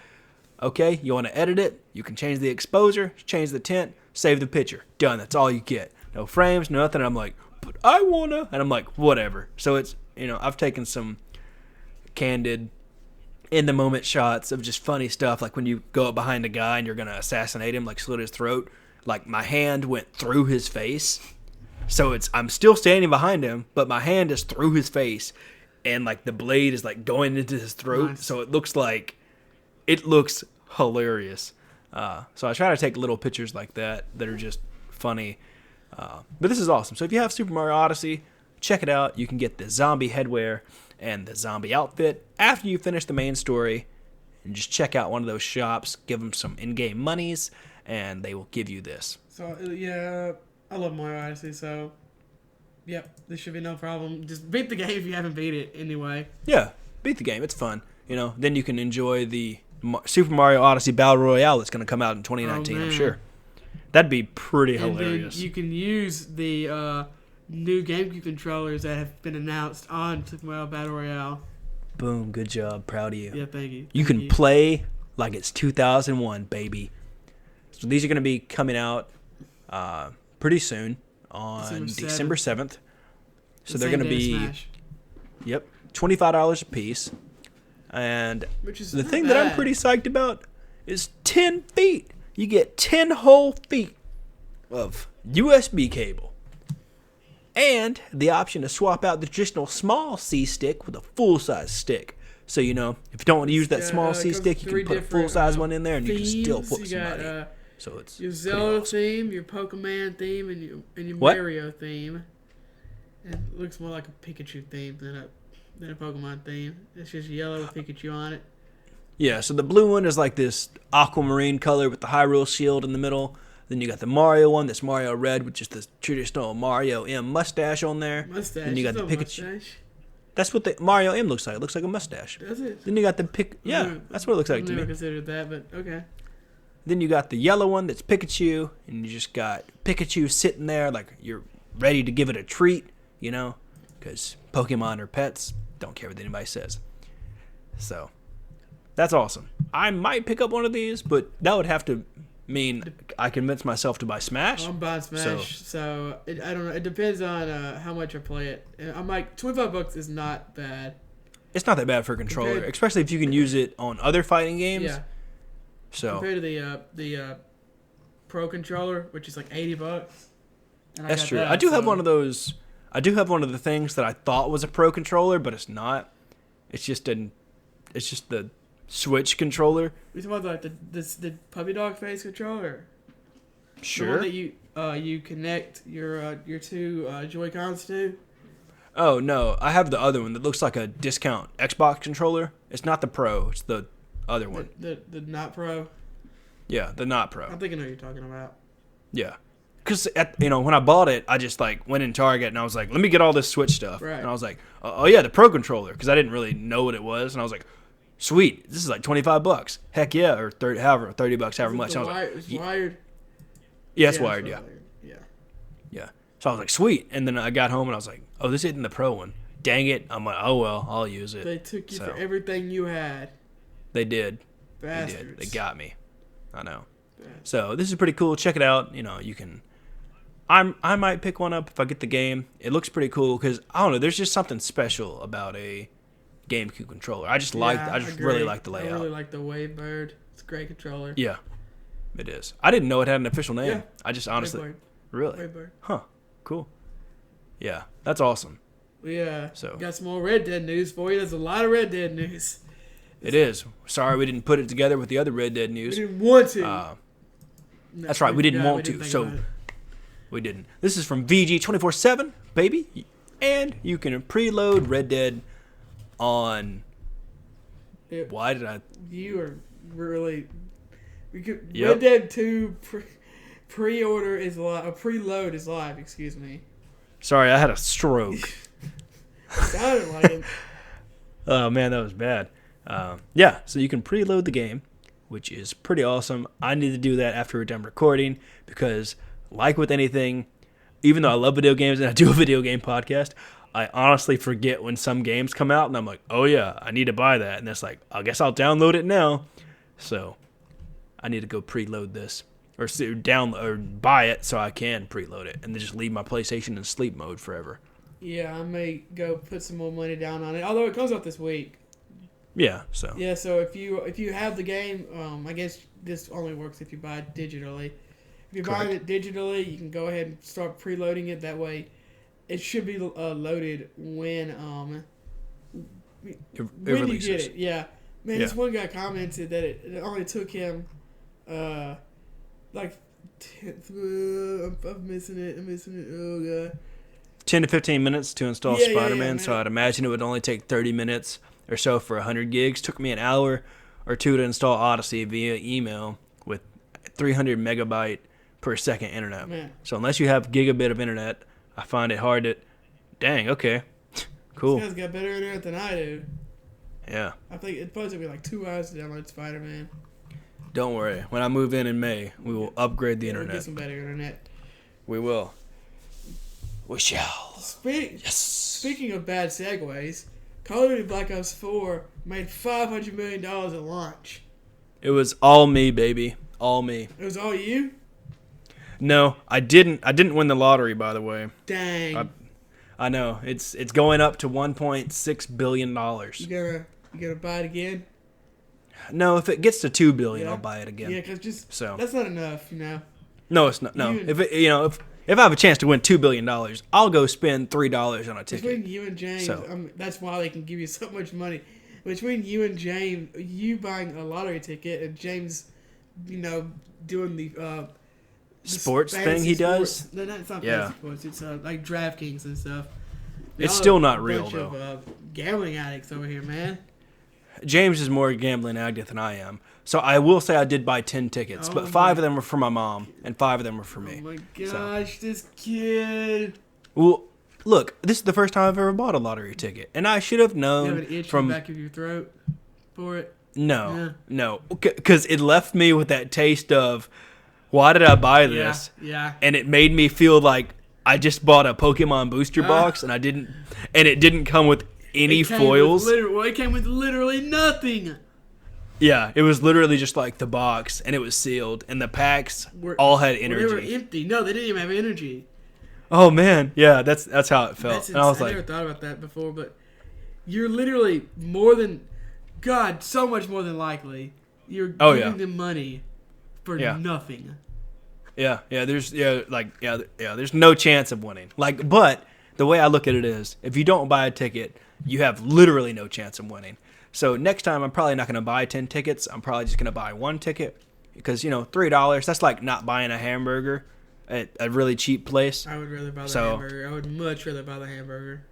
Okay, you want to edit it. You can change the exposure, change the tint, save the picture. Done. That's all you get. No frames, nothing. I'm like, but I want to. And I'm like, whatever. So it's, I've taken some candid in-the-moment shots of just funny stuff, like when you go up behind a guy and you're going to assassinate him, like slit his throat. Like my hand went through his face. So I'm still standing behind him, but my hand is through his face, and like the blade is like going into his throat. Nice. So it looks hilarious. So I try to take little pictures like that are just funny. But this is awesome. So if you have Super Mario Odyssey, check it out. You can get the zombie headwear and the zombie outfit after you finish the main story, and just check out one of those shops, give them some in-game monies, and they will give you this. So yeah. I love Mario Odyssey, so yep, this should be no problem. Just beat the game if you haven't beat it anyway. Yeah, beat the game. It's fun. Then you can enjoy the Super Mario Odyssey Battle Royale that's going to come out in 2019, I'm sure. That'd be pretty hilarious. Then you can use the new GameCube controllers that have been announced on Super Mario Battle Royale. Boom, good job. Proud of you. Yeah, thank you. You can play like it's 2001, baby. So these are going to be coming out pretty soon on December 7th. So they're going to be, yep, $25 a piece. And the thing that I'm pretty psyched about is 10 feet. You get 10 whole feet of USB cable. And the option to swap out the traditional small C stick with a full-size stick. So, if you don't want to use that small C stick, you can put a full-size one in there, and you can still put somebody. So it's your Zelda theme, your Pokemon theme, and your Mario theme. And it looks more like a Pikachu theme than a Pokemon theme. It's just yellow with Pikachu on it. Yeah, so the blue one is like this aquamarine color with the Hyrule shield in the middle. Then you got the Mario one, that's Mario Red, with just the traditional Mario M mustache on there. Mustache. Then you got the Pikachu. Mustache. That's what the Mario M looks like. It looks like a mustache. Does it? Then you got the that's what it looks like to me. I never considered that, but okay. Then you got the yellow one that's Pikachu, and you just got Pikachu sitting there like you're ready to give it a treat, because Pokemon are pets. Don't care what anybody says. So that's awesome. I might pick up one of these, but that would have to mean I convince myself to buy Smash. I'm buying Smash, so I don't know. It depends on how much I play it. And I'm like, $25 is not bad. It's not that bad for a controller, especially if you can use it on other fighting games. Yeah. So compared to the Pro controller, which is like $80. That's true. I do have one of those. I do have one of the things that I thought was a Pro controller, but it's not. It's just the Switch controller. We talking about like the puppy dog face controller. Sure. The one that you connect your two Joy-Cons to. Oh no, I have the other one that looks like a discount Xbox controller. It's not the Pro. It's the other one. The not Pro. Yeah, the not Pro. I think I know what you're talking about. Yeah. Because, when I bought it, I just, went in Target, and I was like, let me get all this Switch stuff. Right. And I was like, oh, yeah, the Pro Controller, because I didn't really know what it was. And I was like, sweet, this is like $25. Heck yeah, or $30, however much. And I was like, it's wired? Yeah, it's wired, yeah. Yeah. Yeah. So I was like, sweet. And then I got home, and I was like, oh, this isn't the Pro one. Dang it. I'm like, oh, well, I'll use it. They took you for everything you had. They did. Bastards. They did. They got me. I know. So this is pretty cool. Check it out. You can... I might pick one up if I get the game. It looks pretty cool because I don't know. There's just something special about a GameCube controller. I just really like the layout. I really like the Wavebird. It's a great controller. Yeah, it is. I didn't know it had an official name. Yeah. I just honestly, Wavebird. really, Wavebird. Huh? Cool. Yeah, that's awesome. Yeah. So got some more Red Dead news for you. There's a lot of Red Dead news. It is. Sorry we didn't put it together with the other Red Dead news. We didn't want to. That's right. We didn't want to. So. We didn't. This is from VG247, baby. And you can preload Red Dead on... Why did I... You are really... Red Dead 2 pre-order is live. Preload is live, excuse me. Sorry, I had a stroke. Sounded like it. Oh, man, that was bad. Yeah, so you can preload the game, which is pretty awesome. I need to do that after we're done recording because... Like with anything, even though I love video games and I do a video game podcast, I honestly forget when some games come out, and I'm like, oh yeah, I need to buy that. And it's like, I guess I'll download it now. So I need to go preload this or buy it so I can preload it and then just leave my PlayStation in sleep mode forever. Yeah, I may go put some more money down on it, although it comes out this week. Yeah, so. Yeah, so if you have the game, I guess this only works if you buy it digitally. If you're buying it digitally, you can go ahead and start preloading it. That way, it should be loaded when you get it. Yeah, man. This one guy commented that it only took him I'm missing it. Oh god. 10 to 15 minutes to install Spider-Man. So I'd imagine it would only take 30 minutes or so for 100 gigs. Took me an hour or two to install Odyssey via email with 300 megabyte per second internet. Man. So unless you have gigabit of internet, I find it hard to... Dang, okay. Cool. This guy's got better internet than I do. Yeah. I think it's supposed to be like 2 hours to download Spider-Man. Don't worry. When I move in May, we will upgrade the internet. We'll get some better internet. We will. We shall. Speaking of bad segues, Call of Duty Black Ops 4 made $500 million at launch. It was all me, baby. All me. It was all you? No, I didn't win the lottery, by the way. Dang. I know. It's going up to $1.6 billion. You gonna buy it again? No, if it gets to $2 billion, I'll buy it again. Yeah, because that's not enough, No, it's not. No, if I have a chance to win $2 billion, I'll go spend $3 on a ticket. Between you and James, that's why they can give you so much money. Between you and James, you buying a lottery ticket and James, doing the sports thing he does. No, it's not fantasy sports. It's like DraftKings and stuff. It's still not real though. Of gambling addicts over here, man. James is more gambling addict than I am. So I will say I did buy 10 tickets, but 5 of them were for my mom and 5 of them were for me. Oh my gosh, this kid. Well, look, this is the first time I've ever bought a lottery ticket, and I should have known. You have an itch in the back of your throat for it? No, because it left me with that taste of, why did I buy this? Yeah. And it made me feel like I just bought a Pokemon booster box, and it didn't come with any foils. It came with literally nothing. Yeah, it was literally just like the box, and it was sealed, and the packs all had energy. They were empty. No, they didn't even have energy. Oh man, yeah, that's how it felt. And I was like, I never thought about that before, but you're literally so much more than likely, you're giving them money for nothing. Yeah, there's no chance of winning. Like, but the way I look at it is, if you don't buy a ticket, you have literally no chance of winning. So next time, I'm probably not going to buy 10 tickets. I'm probably just going to buy one ticket because, $3, that's like not buying a hamburger at a really cheap place. I would rather buy the hamburger. I would much rather buy the hamburger.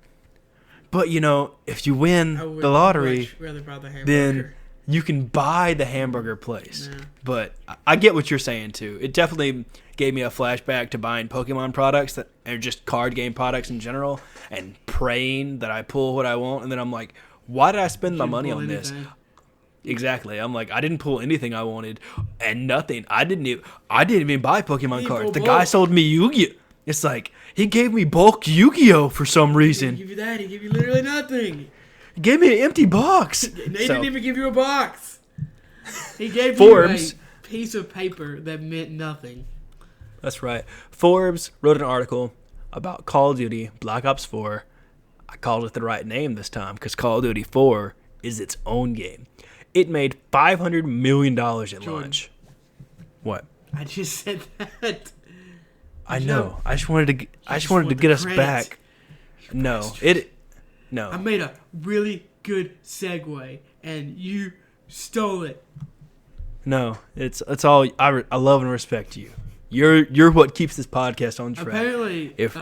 But, if you win the lottery, rather buy the hamburger. Then you can buy the hamburger place. Yeah. But I get what you're saying, too. It definitely gave me a flashback to buying Pokemon products or just card game products in general and praying that I pull what I want. And then I'm like, why did I spend my money on this? Exactly. I'm like, I didn't pull anything I wanted and nothing. I didn't even buy Pokemon cards. The guy sold me Yu-Gi-Oh! It's like, he gave me bulk Yu-Gi-Oh! For some reason. He didn't give you that. He gave you literally nothing. He gave me an empty box. They didn't even give you a box. He gave Forbes, you a piece of paper that meant nothing. That's right. Forbes wrote an article about Call of Duty Black Ops 4. I called it the right name this time because Call of Duty 4 is its own game. It made $500 million at launch. What? I just said that. I know. I just wanted to get us back. No. I made a really good segue, and you stole it. No, it's all. I love and respect you. You're what keeps this podcast on track. Apparently, If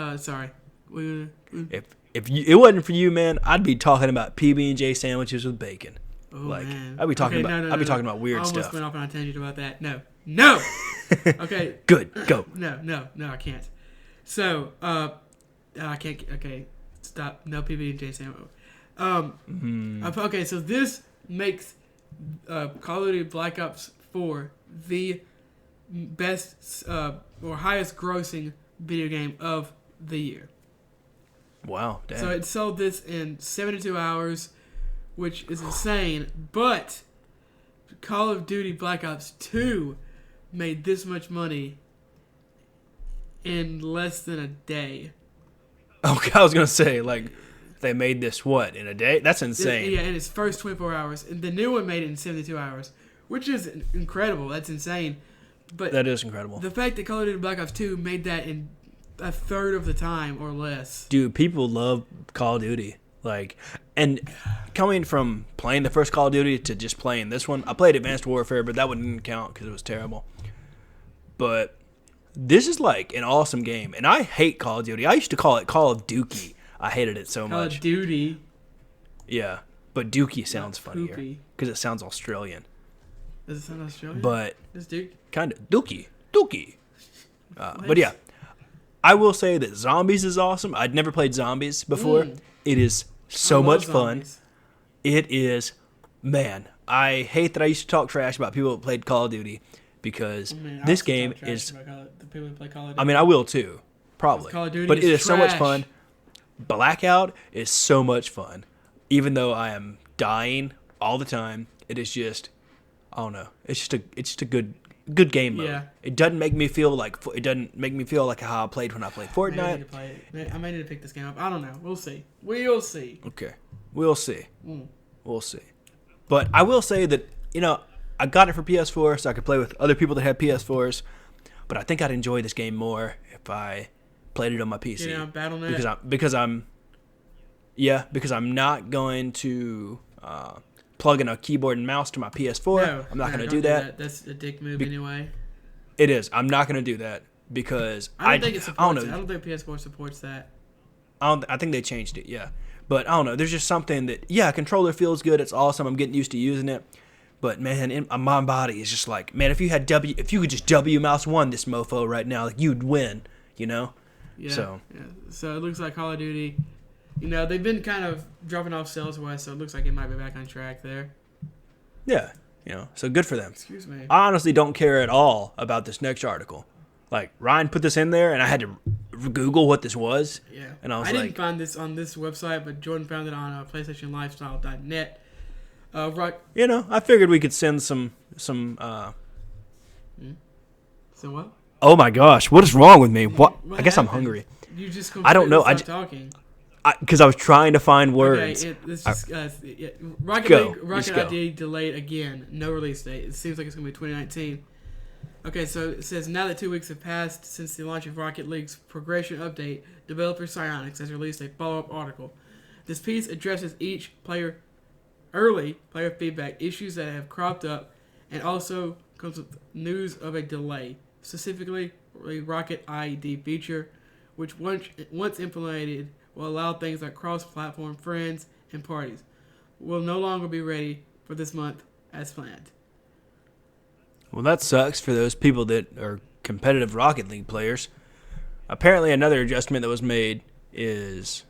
it wasn't for you, man, I'd be talking about PB&J sandwiches with bacon. Oh, man. I'd be talking about weird stuff. I almost went off on a tangent about that. No. Okay. Good. Go. No, I can't. So, I can't. Okay, stop. No PB&J sandwich. Okay, so this makes Call of Duty Black Ops 4 the best or highest grossing video game of the year. Wow, damn. So it sold this in 72 hours, which is insane. But Call of Duty Black Ops 2 made this much money in less than a day. Okay, I was going to say, they made this, in a day? That's insane. Yeah, in its first 24 hours. And the new one made it in 72 hours, which is incredible. That's insane. But that is incredible. The fact that Call of Duty Black Ops 2 made that in a third of the time or less. Dude, people love Call of Duty. And coming from playing the first Call of Duty to just playing this one, I played Advanced Warfare, but that one didn't count because it was terrible. But this is an awesome game, and I hate Call of Duty. I used to call it Call of Dookie. I hated it so much. Call of Duty. Yeah, but Dookie sounds funnier because it sounds Australian. Does it sound Australian? But it's Duke. Kind of Dookie. But yeah. I will say that Zombies is awesome. I'd never played Zombies before. It is so much fun. It is, man, I hate that I used to talk trash about people that played Call of Duty because this game is, the people who play Call of Duty. I mean, I will too, probably. Call of Duty but it is trash. So much fun. Blackout is so much fun. Even though I am dying all the time, it is just, I don't know. It's just a good game mode. Yeah. It doesn't make me feel like how I played when I played Fortnite. I may need to pick this game up. I don't know. We'll see. Okay. We'll see. We'll see. But I will say that, I got it for PS4 so I could play with other people that had PS4s. But I think I'd enjoy this game more if I played it on my PC. Yeah, Battle.net. Because I'm not going to plug in a keyboard and mouse to my PS4. No, I'm not going to do that. That's a dick move anyway. It is. I'm not going to do that because I don't think it supports it. I don't think PS4 supports that. I think they changed it, yeah. But I don't know. There's just something that, yeah, controller feels good. It's awesome. I'm getting used to using it. But man, my body is just like, man, if you could just W mouse 1 this mofo right now, you'd win, Yeah. So it looks like Call of Duty, they've been kind of dropping off sales wise, so it looks like it might be back on track there. Yeah, so good for them. Excuse me. I honestly don't care at all about this next article. Ryan put this in there, and I had to Google what this was. Yeah. And I was didn't find this on this website, but Jordan found it on PlayStationLifestyle.net. I figured we could send some. So what? Oh my gosh, what is wrong with me? What? I guess happened? I'm hungry. You just I don't know. stopped talking. Because I was trying to find words. Okay, Rocket ID delayed again. No release date. It seems like it's going to be 2019. Okay, so it says, now that 2 weeks have passed since the launch of Rocket League's progression update, developer Psyonix has released a follow-up article. This piece addresses each early player feedback, issues that have cropped up, and also comes with news of a delay, specifically a RocketID feature, which once implemented will allow things like cross-platform friends and parties. Will no longer be ready for this month as planned. Well, that sucks for those people that are competitive Rocket League players. Apparently, another adjustment that was made is,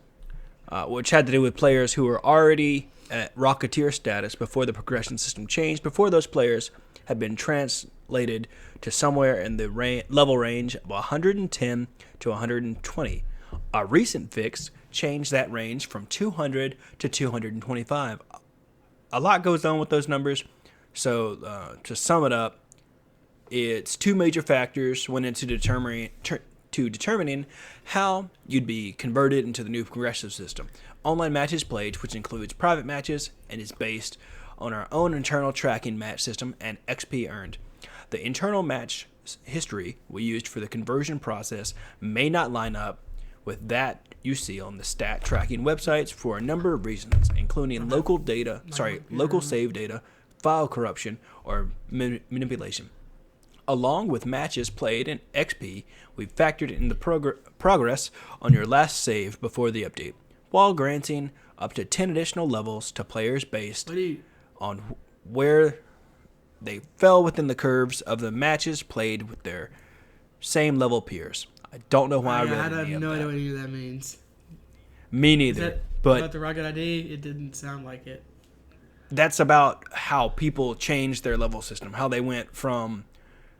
which had to do with players who were already at Rocketeer status before the progression system changed, before those players had been translated to somewhere in the level range of 110 to 120. A recent fix changed that range from 200 to 225. A lot goes on with those numbers, so to sum it up, it's two major factors went into determining how you'd be converted into the new progressive system. Online matches played, which includes private matches and is based on our own internal tracking match system and XP earned. The internal match history we used for the conversion process may not line up with that you see on the stat tracking websites for a number of reasons, including local save data, file corruption, or manipulation. Along with matches played in XP, we've factored in the progress on your last save before the update, while granting up to 10 additional levels to players based on where they fell within the curves of the matches played with their same level peers. I don't know why I read any of that. I have no idea what any of that means. Me neither. But about the Rocket ID, it didn't sound like it. That's about how people changed their level system, how they went from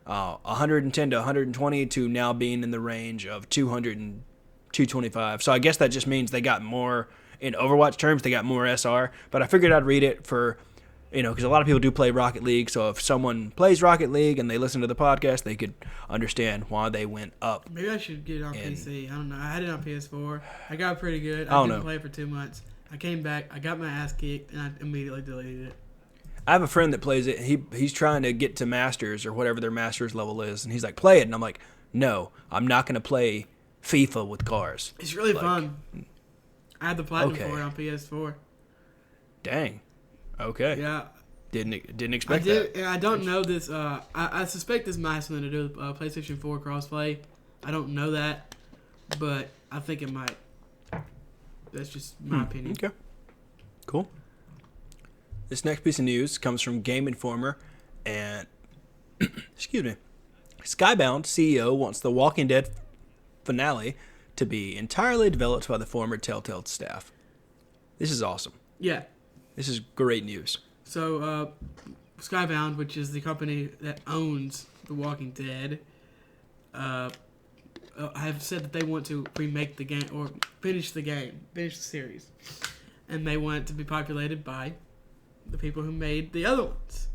110 to 120 to now being in the range of 200 and 225. So I guess that just means they got more, in Overwatch terms, they got more SR. But I figured I'd read it for, because a lot of people do play Rocket League. So if someone plays Rocket League and they listen to the podcast, they could understand why they went up. Maybe I should get it on PC. I don't know. I had it on PS4. I got pretty good. I didn't play it for 2 months. I came back. I got my ass kicked, and I immediately deleted it. I have a friend that plays it. He's trying to get to Masters or whatever their Masters level is, and he's like, play it. And I'm like, no, I'm not going to play FIFA with cars. It's really fun. I had the platinum for it on PS4. Dang. Okay. Yeah. Didn't expect that. I don't know this. I suspect this might have something to do with PlayStation 4 crossplay. I don't know that, but I think it might. That's just my opinion. Okay. Cool. This next piece of news comes from Game Informer, and excuse me, Skybound CEO wants The Walking Dead finale to be entirely developed by the former TellTale staff. This is awesome. Yeah. This is great news. So, Skybound, which is the company that owns The Walking Dead, have said that they want to remake the game or finish the series, and they want it to be populated by the people who made the other ones.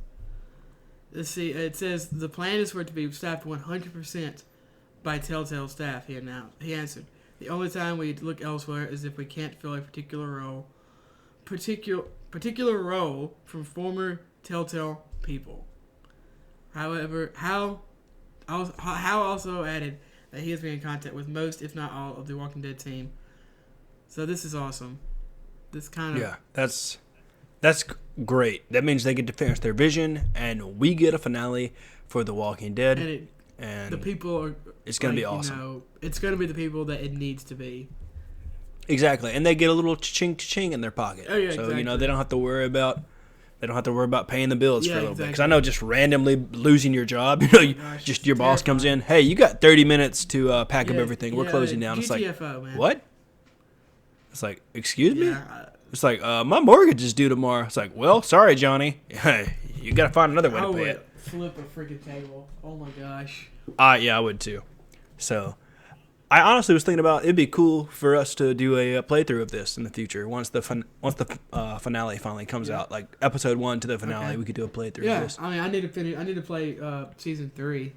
Let's see. It says the plan is for it to be staffed 100% by TellTale staff. He answered, "The only time we look elsewhere is if we can't fill a particular role from former TellTale people." However, How also added that he has been in contact with most, if not all, of the Walking Dead team. So this is awesome. This kind of That's great. That means they get to finish their vision, and we get a finale for The Walking Dead. And the people are. It's going to be awesome. It's going to be the people that it needs to be. Exactly, and they get a little ching in their pocket. Oh yeah, so exactly. They don't have to worry about paying the bills for a little bit. Because I know just randomly losing your job, your boss comes in, hey, you got 30 minutes to pack up everything. We're closing down. It's like, man. What? It's like, excuse me? It's like, my mortgage is due tomorrow. It's like, well, sorry, Johnny. You got to find another way to pay it. Flip a freaking table. Oh, my gosh. Yeah, I would too. So, I honestly was thinking about it'd be cool for us to do a playthrough of this in the future once the finale finally comes out, like episode 1 to the finale. Okay. We could do a playthrough of Yeah, this. I mean, I need to finish. I need to play season 3.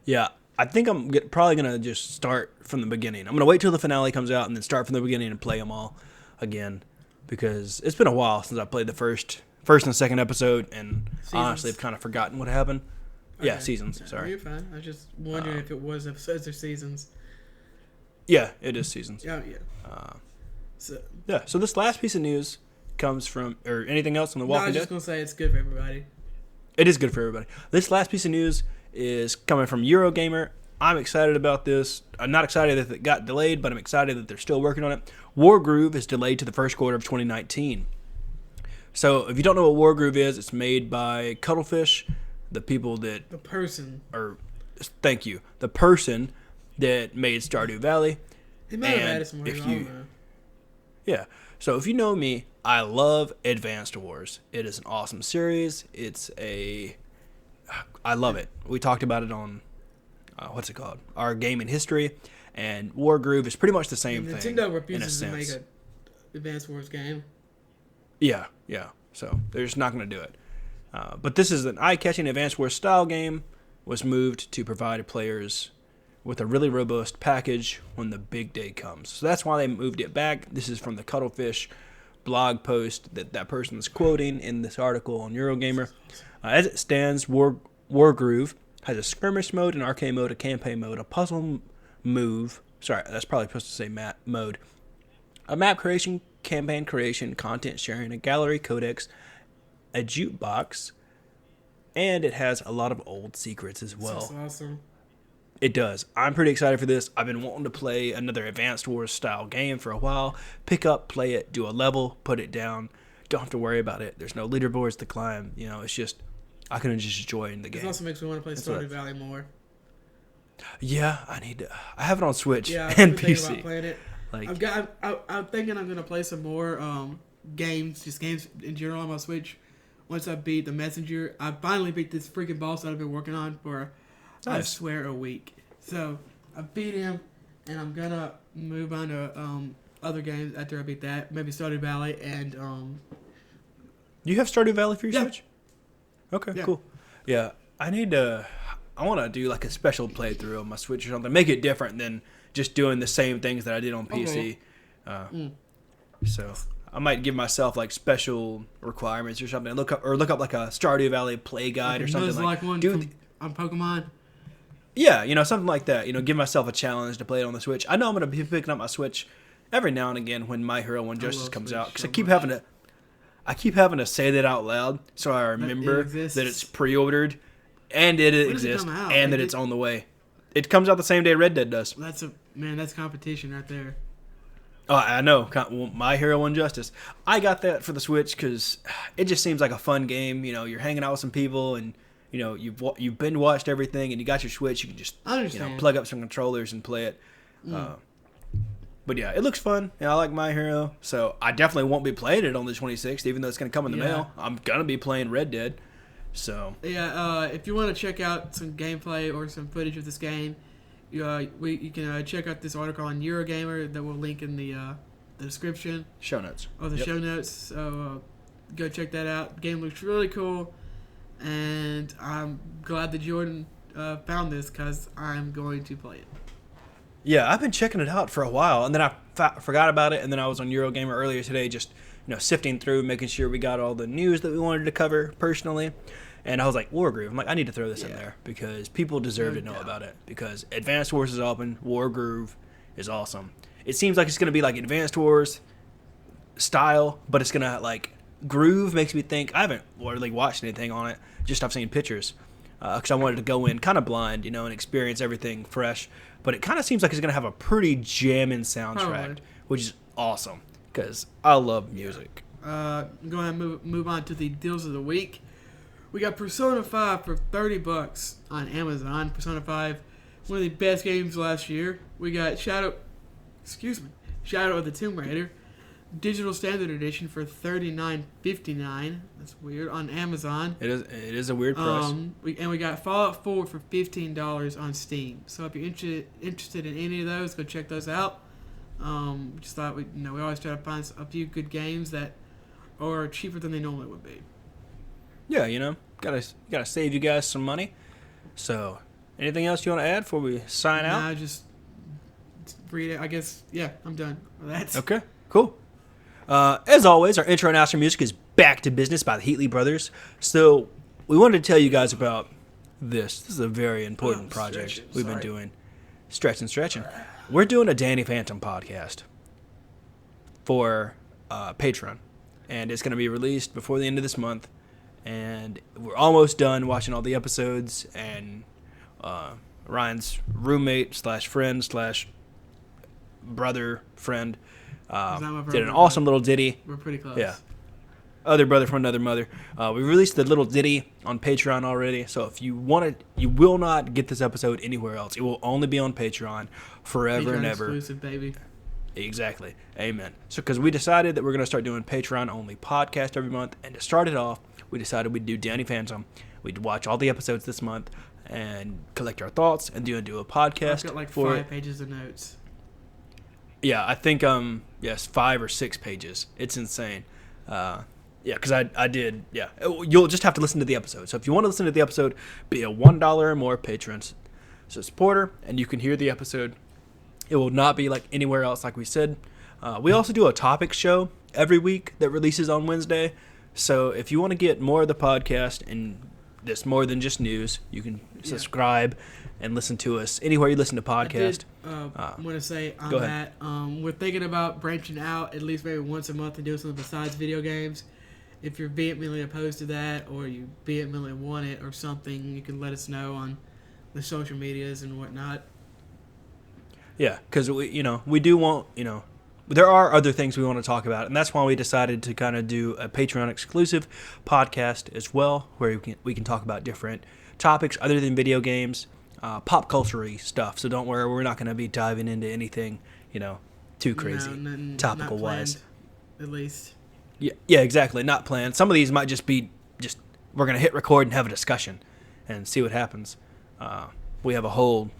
Yeah, I think I'm probably gonna just start from the beginning. I'm gonna wait till the finale comes out and then start from the beginning and play them all again, because it's been a while since I played the first and second episode, and honestly, I've kind of forgotten what happened. Okay. Yeah, seasons. No, Sorry. you're fine. I was just wondering if it was episodes or seasons. Yeah, it is seasons. Yeah, yeah. So this last piece of news comes from, or anything else on the No, I Walking was Dead? just gonna say it's good for everybody. It is good for everybody. This last piece of news is coming from Eurogamer. I'm excited about this. I'm not excited that it got delayed, but I'm excited that they're still working on it. Wargroove is delayed to the first quarter of 2019. So if you don't know what Wargroove is, it's made by Cuttlefish, the people that... The person. Thank you. The person that made Stardew Valley. He might have added some more. Yeah. So if you know me, I love Advanced Wars. It is an awesome series. I love it. We talked about it on, what's it called? Our Gaming History. And Wargroove is pretty much the same thing. Nintendo refuses to make an Advanced Wars game. Yeah. So they're just not going to do it. But this is an eye-catching Advanced Wars style game. Was moved to provide players with a really robust package when the big day comes. So that's why they moved it back. This is from the Cuttlefish blog post that person is quoting in this article on Eurogamer. As it stands, Wargroove has a skirmish mode, an arcade mode, a campaign mode, a puzzle move. Sorry, that's probably supposed to say map mode. A map creation, campaign creation, content sharing, a gallery codex, a jukebox, and it has a lot of old secrets as well. That's awesome. It does. I'm pretty excited for this. I've been wanting to play another Advanced Wars style game for a while. Pick up, play it, do a level, put it down. Don't have to worry about it. There's no leaderboards to climb. It's just, I can just enjoy the game. It also makes me want to play Stardew Valley more. Yeah, I need to. I have it on Switch Yeah, and I've been thinking PC. about playing it. I'm thinking I'm gonna play some more games in general on my Switch. Once I beat the Messenger, I finally beat this freaking boss that I've been working on for, I swear, a week. So I beat him, and I'm gonna move on to other games after I beat that. Maybe Stardew Valley and You have Stardew Valley for your Yeah. Switch? Okay, Yeah. cool. Yeah, I want to do like a special playthrough on my Switch or something. Make it different than just doing the same things that I did on PC. So I might give myself like special requirements or something. Look up like a Stardew Valley play guide or something like one on Pokemon. Yeah, something like that. Give myself a challenge to play it on the Switch. I know I'm gonna be picking up my Switch every now and again when My Hero One Justice comes Switch out, because so I keep having to say that out loud so I remember that it's pre-ordered and it exists and that it's on the way. It comes out the same day Red Dead does. That's competition right there. Oh, I know. My Hero One Justice. I got that for the Switch because it just seems like a fun game. You're hanging out with some people and you've binge watched everything and you got your Switch. You can just plug up some controllers and play it. But yeah, it looks fun and I like My Hero, so I definitely won't be playing it on the 26th, even though it's going to come in the mail. I'm gonna be playing Red Dead. So if you want to check out some gameplay or some footage of this game, you can check out this article on Eurogamer that we'll link in the description. Show notes. Show notes. So go check that out. The game looks really cool, and I'm glad that Jordan found this because I'm going to play it. Yeah, I've been checking it out for a while, and then I forgot about it, and then I was on Eurogamer earlier today just sifting through, making sure we got all the news that we wanted to cover personally. And I was like, Wargroove. I'm like, I need to throw this in there because people deserve to know about it. Because Advanced Wars is open. Wargroove is awesome. It seems like it's going to be like Advanced Wars style, but it's going to like Groove makes me think. I haven't really watched anything on it. Just I've seen pictures because I wanted to go in kind of blind, and experience everything fresh. But it kind of seems like it's going to have a pretty jamming soundtrack, which is awesome because I love music. I'm going to move on to the deals of the week. We got Persona 5 for $30 on Amazon. Persona 5, one of the best games last year. We got Shadow of the Tomb Raider, digital standard edition for $39.59. That's weird on Amazon. It is a weird price. We got Fallout 4 for $15 on Steam. So if you're interested in any of those, go check those out. Just thought we always try to find a few good games that are cheaper than they normally would be. Yeah, gotta save you guys some money. So, anything else you want to add before we sign out? Nah, just read it. I guess, yeah, I'm done. That's okay. Cool. As always, our intro and outro music is Back to Business by the Heatley Brothers. So, we wanted to tell you guys about this. This is a very important project we've been doing. Stretching. We're doing a Danny Phantom podcast for Patreon. And it's going to be released before the end of this month. And we're almost done watching all the episodes. And Ryan's roommate / friend / brother friend did an awesome little ditty. We're pretty close. Yeah. Other brother from another mother. We released the little ditty on Patreon already. So if you want it, you will not get this episode anywhere else. It will only be on Patreon forever Patreon and ever. Exclusive, baby. Exactly. Amen. So because we decided that we're going to start doing Patreon only podcast every month. And to start it off, we decided we'd do Danny Phantom. We'd watch all the episodes this month and collect our thoughts and do a podcast. I've got for 5 pages of notes. Yeah, I think 5 or 6 pages. It's insane. Because I did. Yeah, you'll just have to listen to the episode. So if you want to listen to the episode, be a $1 or more patron supporter, and you can hear the episode. It will not be like anywhere else, like we said. We also do a topic show every week that releases on Wednesday. So if you want to get more of the podcast and this more than just news, you can subscribe and listen to us anywhere you listen to podcasts. I want to say on go ahead. that, we're thinking about branching out at least maybe once a month and doing something besides video games. If you're vehemently opposed to that or you vehemently want it or something, you can let us know on the social medias and whatnot. Yeah, because we do want, there are other things we want to talk about, and that's why we decided to kind of do a Patreon exclusive podcast as well, where we can talk about different topics other than video games, pop culture-y stuff. So don't worry, we're not going to be diving into anything, too crazy, topical wise. At least. Yeah, exactly. Not planned. Some of these might just be we're going to hit record and have a discussion and see what happens. We have a whole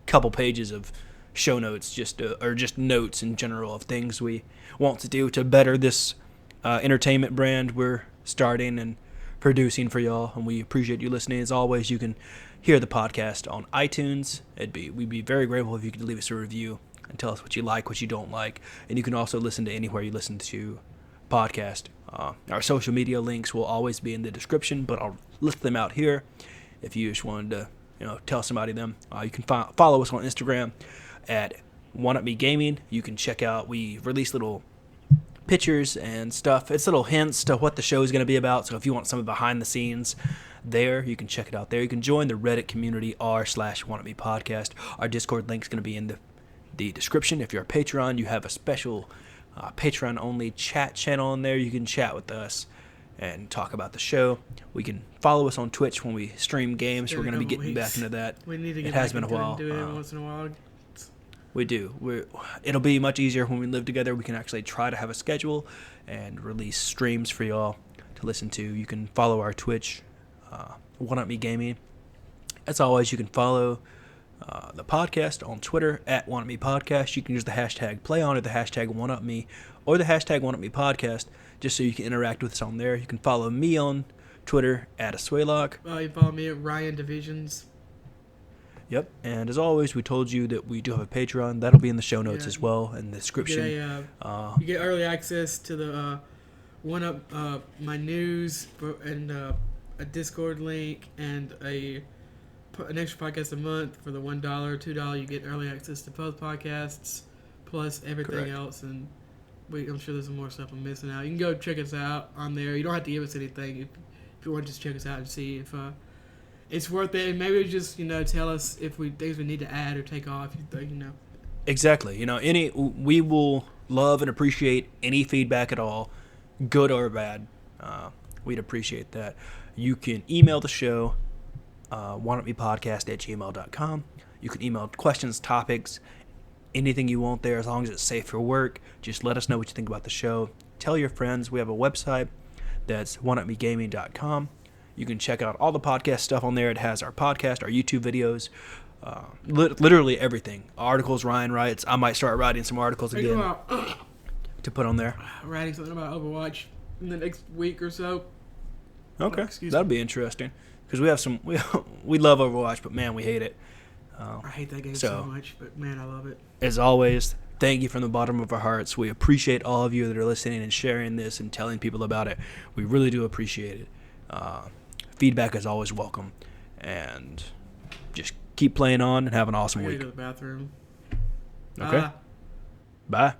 couple pages of show notes, or just notes in general of things we want to do to better this entertainment brand we're starting and producing for y'all. And we appreciate you listening. As always, you can hear the podcast on iTunes. We'd be very grateful if you could leave us a review and tell us what you like, what you don't like. And you can also listen to anywhere you listen to podcast. Our social media links will always be in the description, but I'll list them out here if you just wanted to tell somebody them. You can follow us on Instagram at OneUpMeGaming. You can check out, we release little pictures and stuff. It's little hints to what the show is going to be about. So if you want some behind the scenes there, you can check it out there. You can join the Reddit community r/OneUpMePodcast. Our Discord link is going to be in the description. If you're a Patreon, you have a special Patreon only chat channel in there. You can chat with us and talk about the show. We can follow us on Twitch when we stream games. We're going to be getting back into that. We need to get it has back been a while. Do it every once in a while. We do. It'll be much easier when we live together. We can actually try to have a schedule and release streams for y'all to listen to. You can follow our Twitch, OneUpMeGaming. As always, you can follow the podcast on Twitter at OneUpMePodcast. You can use the hashtag PlayOn or the hashtag OneUpMe or the hashtag OneUpMePodcast just so you can interact with us on there. You can follow me on Twitter at Aswaylock. You follow me at Ryan Divisions. Yep, and as always, we told you that we do have a Patreon. That'll be in the show notes as well, in the description. You get early access to the my news and a Discord link and an extra podcast a month for the $1, $2. You get early access to both podcasts, plus everything else. And I'm sure there's some more stuff I'm missing out. You can go check us out on there. You don't have to give us anything if you want to just check us out and see if it's worth it. And maybe just tell us if things we need to add or take off. Exactly. We will love and appreciate any feedback at all, good or bad. We'd appreciate that. You can email the show, wannabePodcast@gmail.com. You can email questions, topics, anything you want there as long as it's safe for work. Just let us know what you think about the show. Tell your friends. We have a website that's oneupmegaming.com. You can check out all the podcast stuff on there. It has our podcast, our YouTube videos, literally everything. Articles Ryan writes. I might start writing some articles again to put on there. Writing something about Overwatch in the next week or so. Okay, that'll be interesting because we have some. We love Overwatch, but man, we hate it. I hate that game so much, but man, I love it. As always, thank you from the bottom of our hearts. We appreciate all of you that are listening and sharing this and telling people about it. We really do appreciate it. Feedback is always welcome, and just keep playing on and have an awesome week. Go to the bathroom. Okay. Bye.